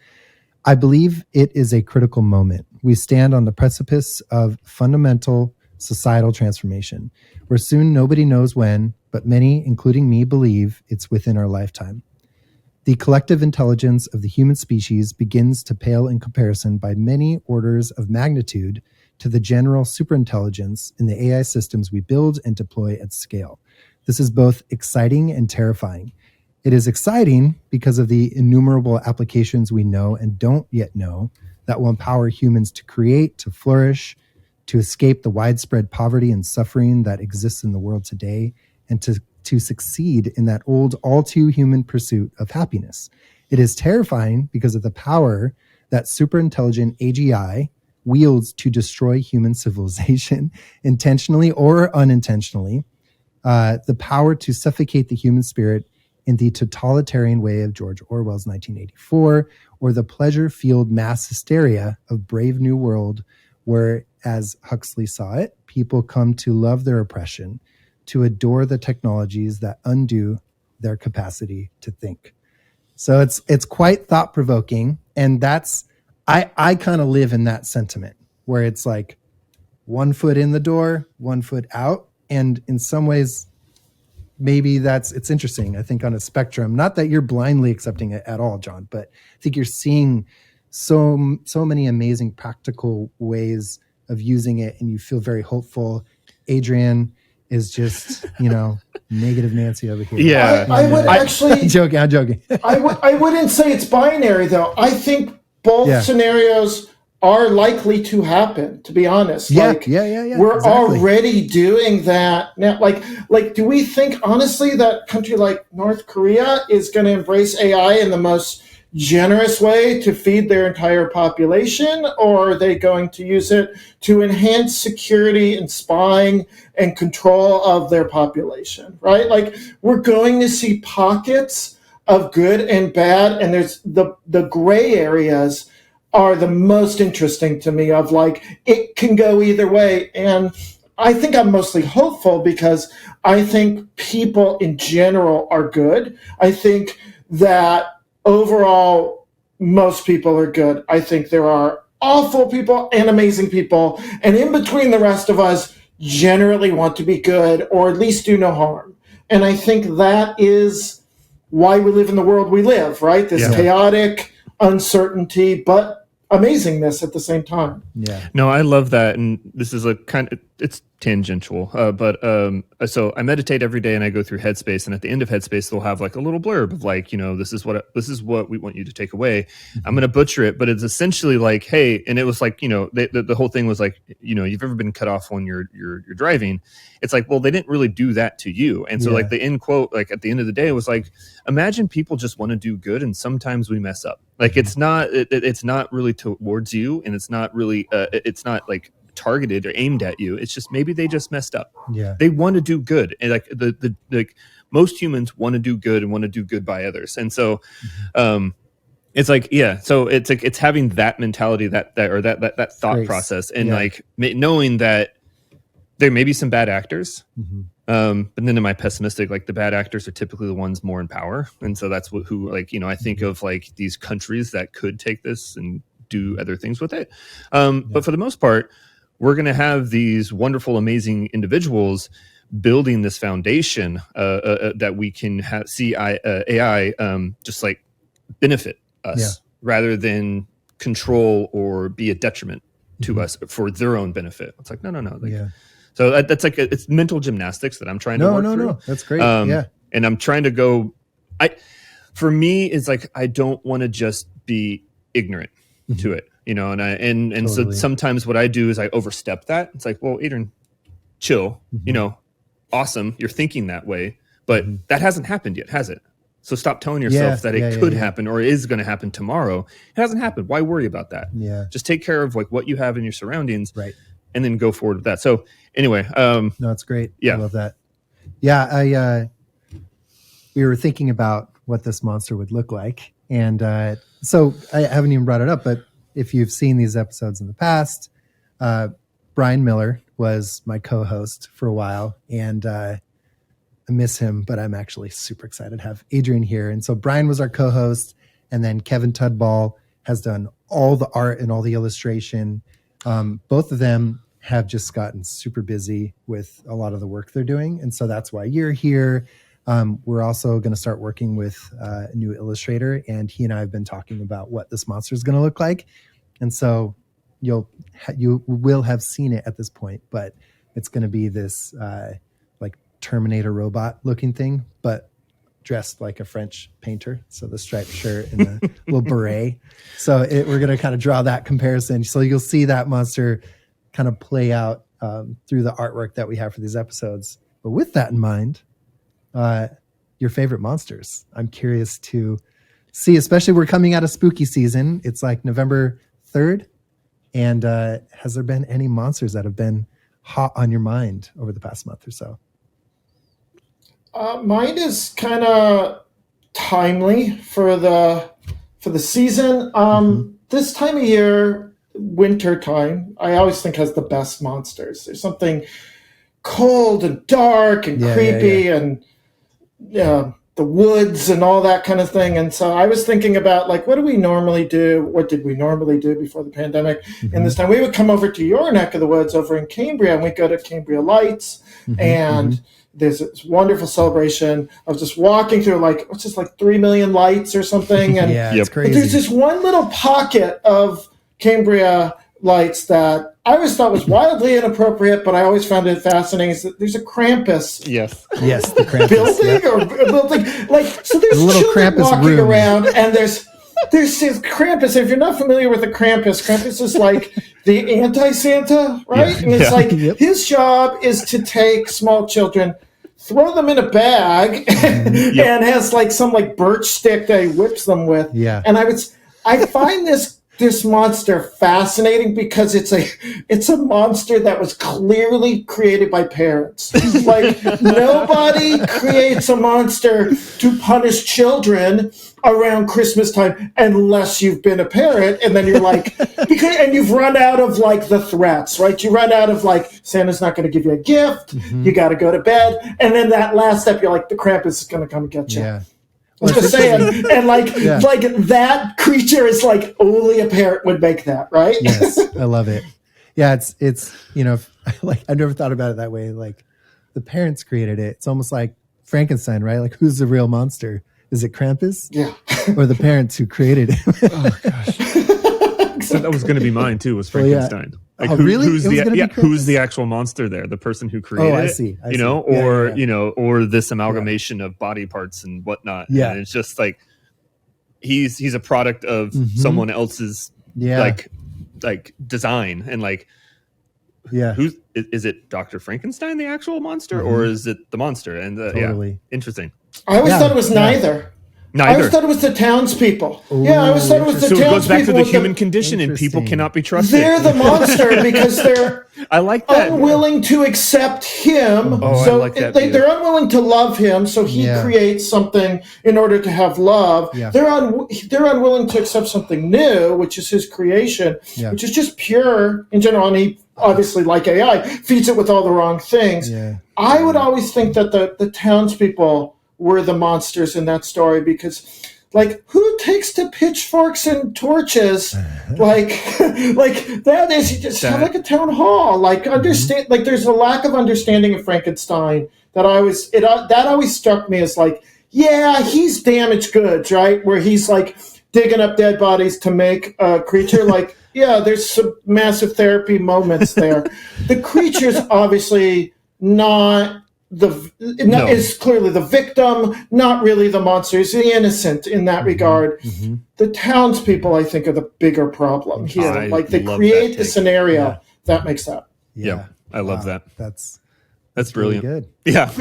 I believe it is a critical moment. We stand on the precipice of fundamental societal transformation, where soon nobody knows when, but many, including me, believe it's within our lifetime. The collective intelligence of the human species begins to pale in comparison by many orders of magnitude to the general superintelligence in the AI systems we build and deploy at scale. This is both exciting and terrifying. It is exciting because of the innumerable applications we know and don't yet know that will empower humans to create, to flourish, to escape the widespread poverty and suffering that exists in the world today, and to succeed in that old, all too human pursuit of happiness. It is terrifying because of the power that superintelligent AGI wields to destroy human civilization, intentionally or unintentionally, the power to suffocate the human spirit in the totalitarian way of George Orwell's 1984, or the pleasure-fueled mass hysteria of Brave New World, where, as Huxley saw it, people come to love their oppression, to adore the technologies that undo their capacity to think. So it's quite thought-provoking, and that's I kind of live in that sentiment where it's like 1 foot in the door, 1 foot out, and in some ways, maybe it's interesting. I think on a spectrum, not that you're blindly accepting it at all, Jon, but I think you're seeing so many amazing practical ways of using it, and you feel very hopeful. Adrian is just, negative Nancy over here. Yeah. I would actually... I'm joking. I wouldn't say it's binary, though. I think both scenarios are likely to happen, to be honest. Yeah. We're already doing that now. Like, do we think, honestly, that a country like North Korea is going to embrace AI in the most generous way to feed their entire population? Or are they going to use it to enhance security and spying and control of their population, right? Like, we're going to see pockets of good and bad, and there's the gray areas are the most interesting to me, of like, it can go either way. And I think I'm mostly hopeful because I think people in general are good. I think that overall, most people are good. I think there are awful people and amazing people. And in between, the rest of us generally want to be good, or at least do no harm. And I think that is why we live in the world we live, right? This chaotic uncertainty, but amazingness at the same time. Yeah. No, I love that. And this is it's tangential, but so I meditate every day and I go through Headspace, and at the end of Headspace, they'll have like a little blurb of like, this is what we want you to take away. I'm going to butcher it, but it's essentially like, hey, and it was like, the whole thing was like, you've ever been cut off when you're driving. It's like, well, they didn't really do that to you. And so like the end quote, like at the end of the day, was like, imagine people just want to do good, and sometimes we mess up. Like it's not really towards you, and it's not really it's not like targeted or aimed at you. It's just maybe they just messed up. Yeah, they want to do good, and like like most humans want to do good and want to do good by others. And so it's like, so it's like it's having that mentality, that thought process, and like knowing that there may be some bad actors, but then am I pessimistic? Like the bad actors are typically the ones more in power, and so that's who like I think of like these countries that could take this and do other things with it. But for the most part, we're going to have these wonderful, amazing individuals building this foundation that we can see AI just like benefit us rather than control or be a detriment to us for their own benefit. It's like, no. Like, so that's like, it's mental gymnastics that I'm trying to work through. No, that's great. And I'm trying to go, for me, it's like, I don't want to just be ignorant to it, and so sometimes what I do is I overstep that. It's like, well, Adrian, chill, awesome. You're thinking that way, but that hasn't happened yet, has it? So stop telling yourself that it could happen or is going to happen tomorrow. It hasn't happened. Why worry about that? Yeah. Just take care of like what you have in your surroundings, right? And then go forward with that. So anyway, no, it's great. Yeah. I love that. Yeah. We were thinking about what this monster would look like. And so I haven't even brought it up, but if you've seen these episodes in the past, Brian Miller was my co-host for a while, and I miss him, but I'm actually super excited to have Adrian here. And so Brian was our co-host, and then Kevin Tudball has done all the art and all the illustration. Both of them have just gotten super busy with a lot of the work they're doing. And so that's why you're here. We're also going to start working with a new illustrator, and he and I have been talking about what this monster is going to look like. And so you will have seen it at this point, but it's going to be this like Terminator robot looking thing, but dressed like a French painter. So the striped shirt and the little beret. So we're going to kind of draw that comparison. So you'll see that monster kind of play out through the artwork that we have for these episodes. But with that in mind, your favorite monsters. I'm curious to see, especially we're coming out of spooky season. It's like November 3rd. And has there been any monsters that have been hot on your mind over the past month or so? Mine is kind of timely for the season. This time of year, winter time, I always think has the best monsters. There's something cold and dark and creepy and the woods and all that kind of thing. And so I was thinking about like, what do we normally do? What did we normally do before the pandemic? And this time we would come over to your neck of the woods over in Cambria, and we'd go to Cambria Lights and there's this wonderful celebration. I was just walking through what's just like 3 million lights or something. And it's crazy. But there's this one little pocket of Cambria Lights that I always thought was wildly inappropriate, but I always found it fascinating. Is that there's a Krampus yes, the Krampus building or building. So there's a little children Krampus walking room around, and there's this Krampus. If you're not familiar with the Krampus is like the anti-Santa, right? And it's like his job is to take small children, throw them in a bag, and has like some like birch stick that he whips them with. Yeah. And I find this monster fascinating because it's a monster that was clearly created by parents. Like nobody creates a monster to punish children around Christmas time unless you've been a parent, and then you're like, and you've run out of like the threats, right? You run out of like Santa's not going to give you a gift, you got to go to bed, and then that last step you're like the Krampus is going to come and get you. Yeah. I'm just saying, and like that creature is like only a parent would make that, right? Yes, I love it. Yeah, it's like I've never thought about it that way. Like the parents created it. It's almost like Frankenstein, right? Like who's the real monster? Is it Krampus? Yeah, or the parents who created it? Oh gosh, so that was going to be mine too. Was Frankenstein? Like really? Who's the actual monster there? The person who created it? I see. Or this amalgamation of body parts and whatnot. Yeah, and it's just like he's a product of someone else's like design and like who's is it Dr. Frankenstein the actual monster or is it the monster? And totally interesting. I always thought it was neither. I always thought it was the townspeople. Ooh, I always thought it was the townspeople. So it goes back to the human condition, and people cannot be trusted. They're the monster because they're I like that. Unwilling to accept him. So I like that they're unwilling to love him, so he creates something in order to have love. Yeah. They're unwilling to accept something new, which is his creation, which is just pure in general. And he obviously, like AI, feeds it with all the wrong things. Yeah. I would always think that the townspeople were the monsters in that story because, like, who takes to pitchforks and torches? like that is, you just have like a town hall. Like, understand, like, there's a lack of understanding of Frankenstein that always struck me as like, yeah, he's damaged goods, right? Where he's like digging up dead bodies to make a creature. Like, yeah, there's some massive therapy moments there. The creature's obviously not. Is clearly the victim, not really the monster. He's the innocent in that regard. The townspeople, I think, are the bigger problem here. They create the scenario that makes that. Yeah, I love that. That's brilliant. Really good. Yeah.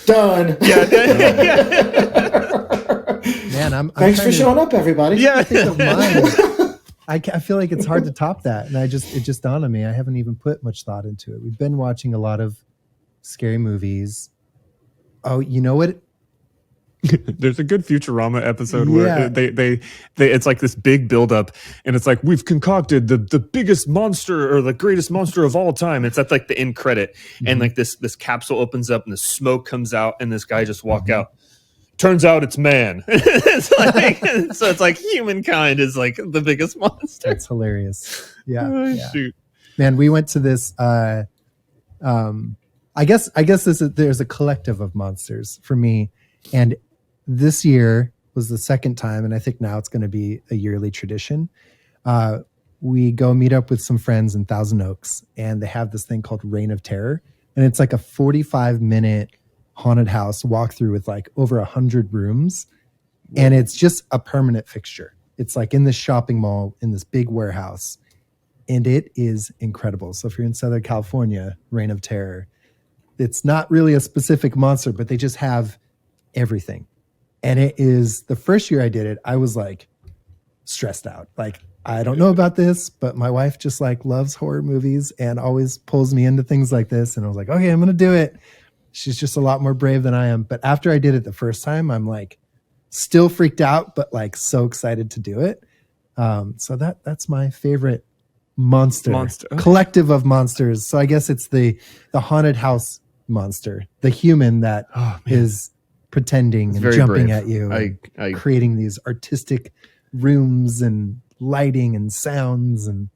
Done. Man, thanks for showing up, everybody. Yeah. I feel like it's hard to top that, and it just dawned on me. I haven't even put much thought into it. We've been watching a lot of scary movies. Oh, you know what? There's a good Futurama episode where they it's like this big buildup, and it's like we've concocted the biggest monster or the greatest monster of all time. It's at like the end credit, and like this capsule opens up and the smoke comes out, and this guy just walk out. Turns out it's man. So it's like humankind is like the biggest monster. That's hilarious. Yeah. Shoot. Man, we went to this. I guess there's a collective of monsters for me, and this year was the second time, and I think now it's going to be a yearly tradition. We go meet up with some friends in Thousand Oaks, and they have this thing called Reign of Terror, and it's like a 45-minute haunted house walkthrough with like over 100 rooms. And it's just a permanent fixture. It's like in this shopping mall, in this big warehouse. And it is incredible. So if you're in Southern California, Reign of Terror, it's not really a specific monster, but they just have everything. And it is, the first year I did it, I was like stressed out. Like, I don't know about this, but my wife just like loves horror movies and always pulls me into things like this. And I was like, okay, I'm going to do it. She's just a lot more brave than I am. But after I did it the first time, I'm like still freaked out, but like so excited to do it. So that's my favorite monster. Collective of monsters. So I guess it's the haunted house monster, the human that is pretending and jumping brave. at you, and creating these artistic rooms and lighting and sounds, and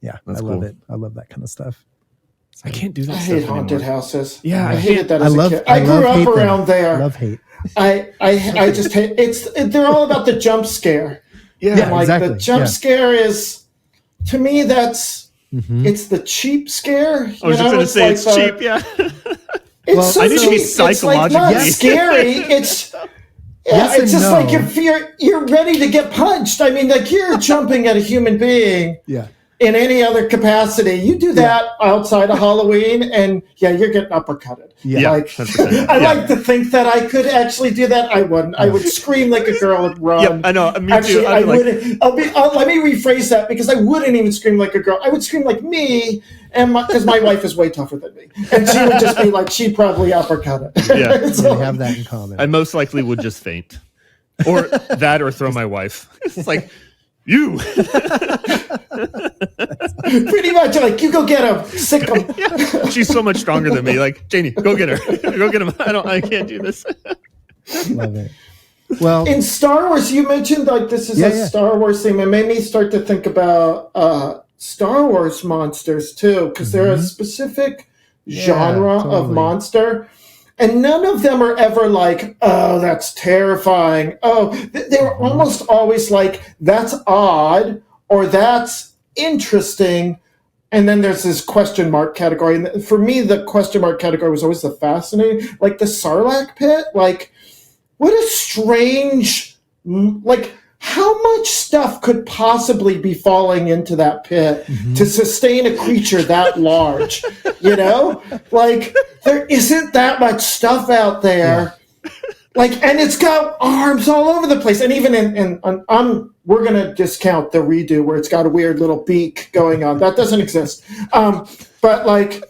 I love it. I love that kind of stuff. So, I can't do that. I stuff hate haunted anymore. houses. Yeah, I hated that as a kid. I grew up around there. Love hate. I just hate. They're all about the jump scare. Yeah, like exactly. The jump scare is, to me, that's it's the cheap scare. I was just going to say it's cheap. Yeah. It's so I need to be cheap. psychologically It's like not scary. It's it's just like if you're ready to get punched. I mean, like you're jumping at a human being. Yeah. In any other capacity, you do that outside of Halloween, and you're getting uppercutted. Yeah, like I like to think that I could actually do that. I wouldn't. I would scream like a girl and run. Yep, I know. Me Actually, too. I wouldn't. Let me rephrase that, because I wouldn't even scream like a girl. I would scream like me, and because my wife is way tougher than me, and she would just be like, she probably uppercutted. Yeah, so we have that in common. I most likely would just faint, or that, or throw my wife. It's like. You pretty much like, you go get him, sick him. She's so much stronger than me. Like, Janie, go get her. Go get him. I can't do this. Love it. Well, in Star Wars, you mentioned like this is a Star Wars theme. It made me start to think about Star Wars monsters too, because they're a specific genre of monster. And none of them are ever like, oh, that's terrifying. Oh, they're almost always like, that's odd, or that's interesting. And then there's this question mark category. And for me, the question mark category was always the fascinating. Like the Sarlacc pit, like, what a strange, like, how much stuff could possibly be falling into that pit to sustain a creature that large? You know, like there isn't that much stuff out there. Like, and it's got arms all over the place. And even we're going to discount the redo where it's got a weird little beak going on. That doesn't exist. But like,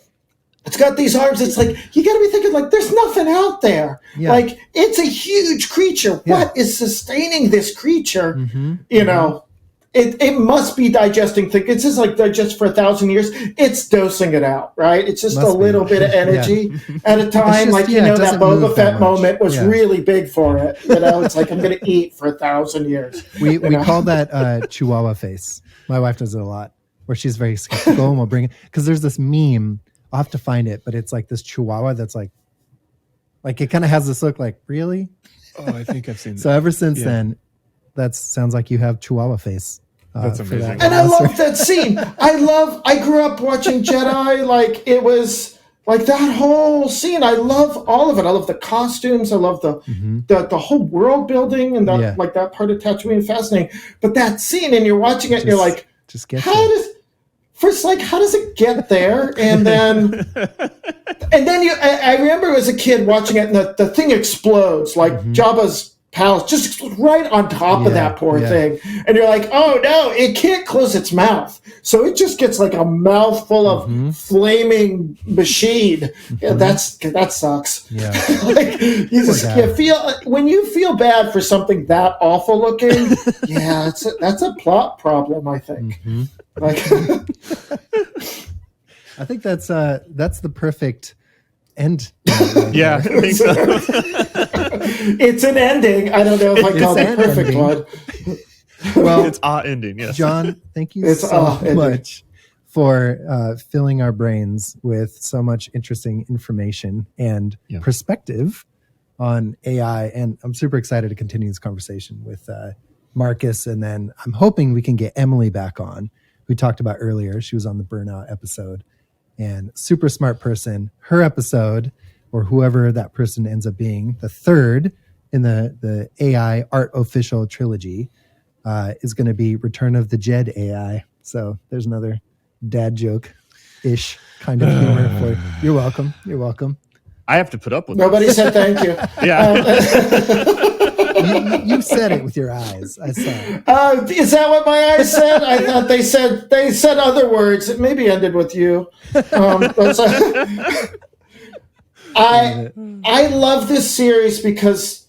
it's got these arms. It's like, you got to be thinking like, there's nothing out there. Yeah. Like, it's a huge creature. Yeah. What is sustaining this creature? You know, it must be digesting things. It's just like digest for 1,000 years. It's dosing it out, right? It's just a little bit of energy at a time. Just, like, you know, that Boba Fett moment was really big for it. You know, it's like, I'm going to eat for 1,000 years. We call that Chihuahua face. My wife does it a lot, where she's very skeptical, and we'll bring it. Because there's this meme. I'll have to find it, but it's like this Chihuahua that's like it kind of has this look like, really? Oh, I think I've seen that. So ever since then, that sounds like you have Chihuahua face. That's amazing. And I love that scene. I grew up watching Jedi. Like, it was like that whole scene. I love all of it. I love the costumes. I love the whole world building, and that like that part of Tatooine, fascinating. But that scene, and you're watching it, and you're like, how does it get there? And then, I remember as a kid watching it, and the thing explodes, like Jabba's palace just explodes right on top of that poor thing. And you're like, oh no, it can't close its mouth. So it just gets like a mouthful of flaming machine. Yeah, that sucks. Yeah. Like, you feel, when you feel bad for something that awful looking, that's a plot problem, I think. Like, I think that's the perfect end. Yeah, I think so. It's an ending. I don't know if I call it the perfect one. Well, it's ending. Yes, John, thank you so much for filling our brains with so much interesting information and perspective on AI. And I'm super excited to continue this conversation with Marcus, and then I'm hoping we can get Emily back on. We talked about earlier. She was on the burnout episode, and super smart person. Her episode or whoever that person ends up being. The third in the AI Art Official trilogy is going to be Return of the Jed AI. So there's another dad joke-ish kind of humor for you. You're welcome. You're welcome. I have to put up with Nobody said thank you. Yeah. You said it with your eyes. I saw it. Is that what my eyes said? I thought they said other words. It maybe ended with you. I love this series because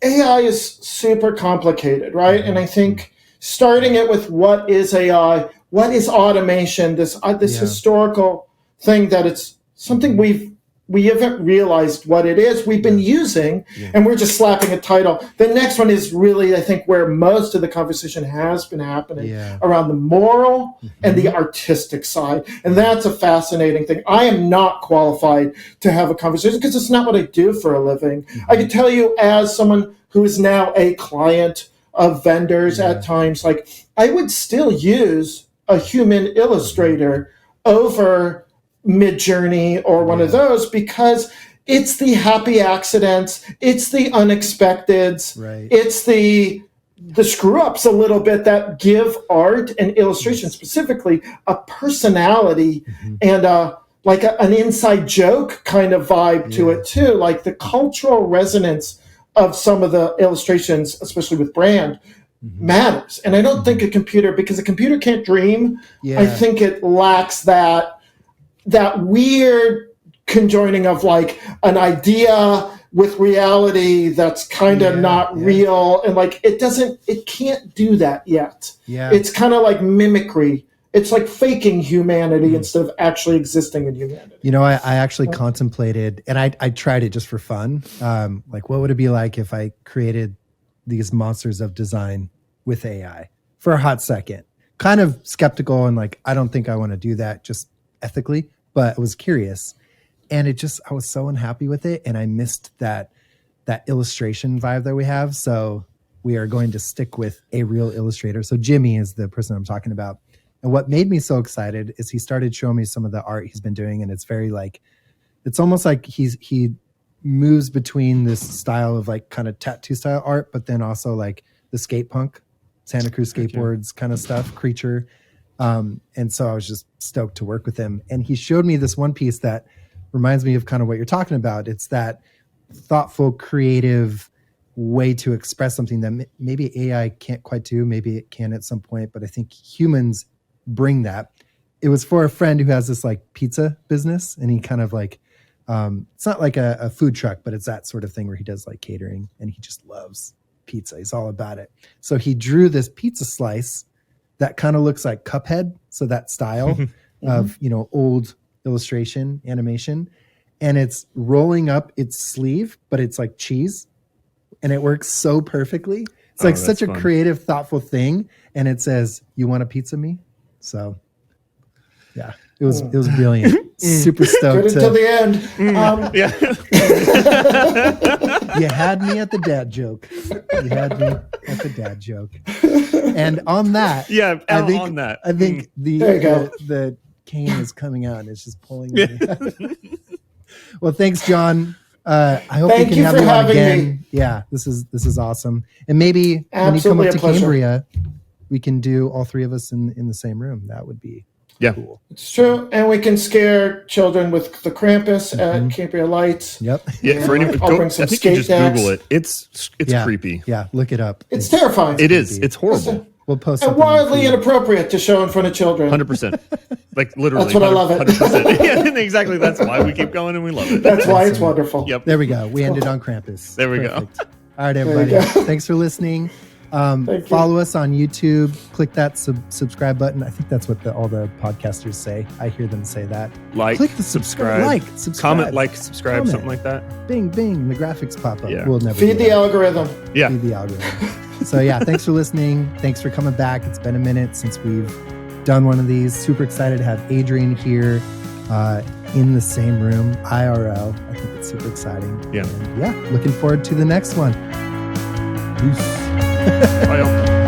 AI is super complicated, right? And I think starting it with what is AI, what is automation, this historical thing that it's something we haven't realized what it is. We've been using, and we're just slapping a title. The next one is really, I think, where most of the conversation has been happening around the moral and the artistic side. And that's a fascinating thing. I am not qualified to have a conversation because it's not what I do for a living. I can tell you, as someone who is now a client of vendors at times, like, I would still use a human illustrator over Midjourney or one of those, because it's the happy accidents, it's the unexpecteds, it's the screw ups a little bit that give art and illustration specifically a personality and like an inside joke kind of vibe to it too. Like the cultural resonance of some of the illustrations, especially with brand, matters. And I don't think because a computer can't dream. I think it lacks that weird conjoining of like an idea with reality that's kind of not real, and like it can't do that yet. It's kind of like mimicry. It's like faking humanity instead of actually existing in humanity. You know, I actually contemplated, and I tried it just for fun. Like, what would it be like if I created these monsters of design with AI for a hot second? Kind of skeptical, and like, I don't think I want to do that just ethically, but I was curious, and I was so unhappy with it, and I missed that illustration vibe that we have. So we are going to stick with a real illustrator. So Jimmy is the person I'm talking about. And what made me so excited is he started showing me some of the art he's been doing, and it's very like, it's almost like he moves between this style of like kind of tattoo style art, but then also like the skate punk, Santa Cruz skateboards kind of stuff, Creature. And so I was just stoked to work with him. And he showed me this one piece that reminds me of kind of what you're talking about. It's that thoughtful, creative way to express something that maybe AI can't quite do. Maybe it can at some point, but I think humans bring that. It was for a friend who has this like pizza business, and he kind of like, it's not like a food truck, but it's that sort of thing where he does like catering, and he just loves pizza. He's all about it. So he drew this pizza slice that kind of looks like Cuphead. So that style of, old illustration animation, and it's rolling up its sleeve, but it's like cheese, and it works so perfectly. It's like such a creative, thoughtful thing. And it says, "You want a pizza, me?" So yeah, it was brilliant. Super stoked. Good until the end. You had me at the dad joke. And on that, I think the cane is coming out and it's just pulling me. Well, thanks, Jon. I hope we can have you on again. Me. Yeah, this is awesome. And maybe when you come up to Cambria, we can do all three of us in the same room. That would be cool. It's true. And we can scare children with the Krampus at Cambria Lights. Yep. Yeah, for anyone, I think you just Google it. It's creepy. Yeah, look it up. It's terrifying. It is. It's horrible. We'll post and wildly inappropriate to show in front of children. 100%. Like literally. That's what I love it. 100%. Yeah, exactly. That's why we keep going and we love it. That's why it's wonderful. Yep. There we go. We ended on Krampus. There we go. All right, everybody. Thanks for listening. Follow us on YouTube. Click that subscribe button. I think that's what all the podcasters say. I hear them say that. Click the subscribe. Comment, subscribe, something like that. Bing, bing. The graphics pop up. Yeah. We'll never feed the algorithm. Yeah. Feed the algorithm. So yeah, thanks for listening. Thanks for coming back. It's been a minute since we've done one of these. Super excited to have Adrian here in the same room, IRL. I think it's super exciting. Yeah. And looking forward to the next one. Peace. Bye, y'all.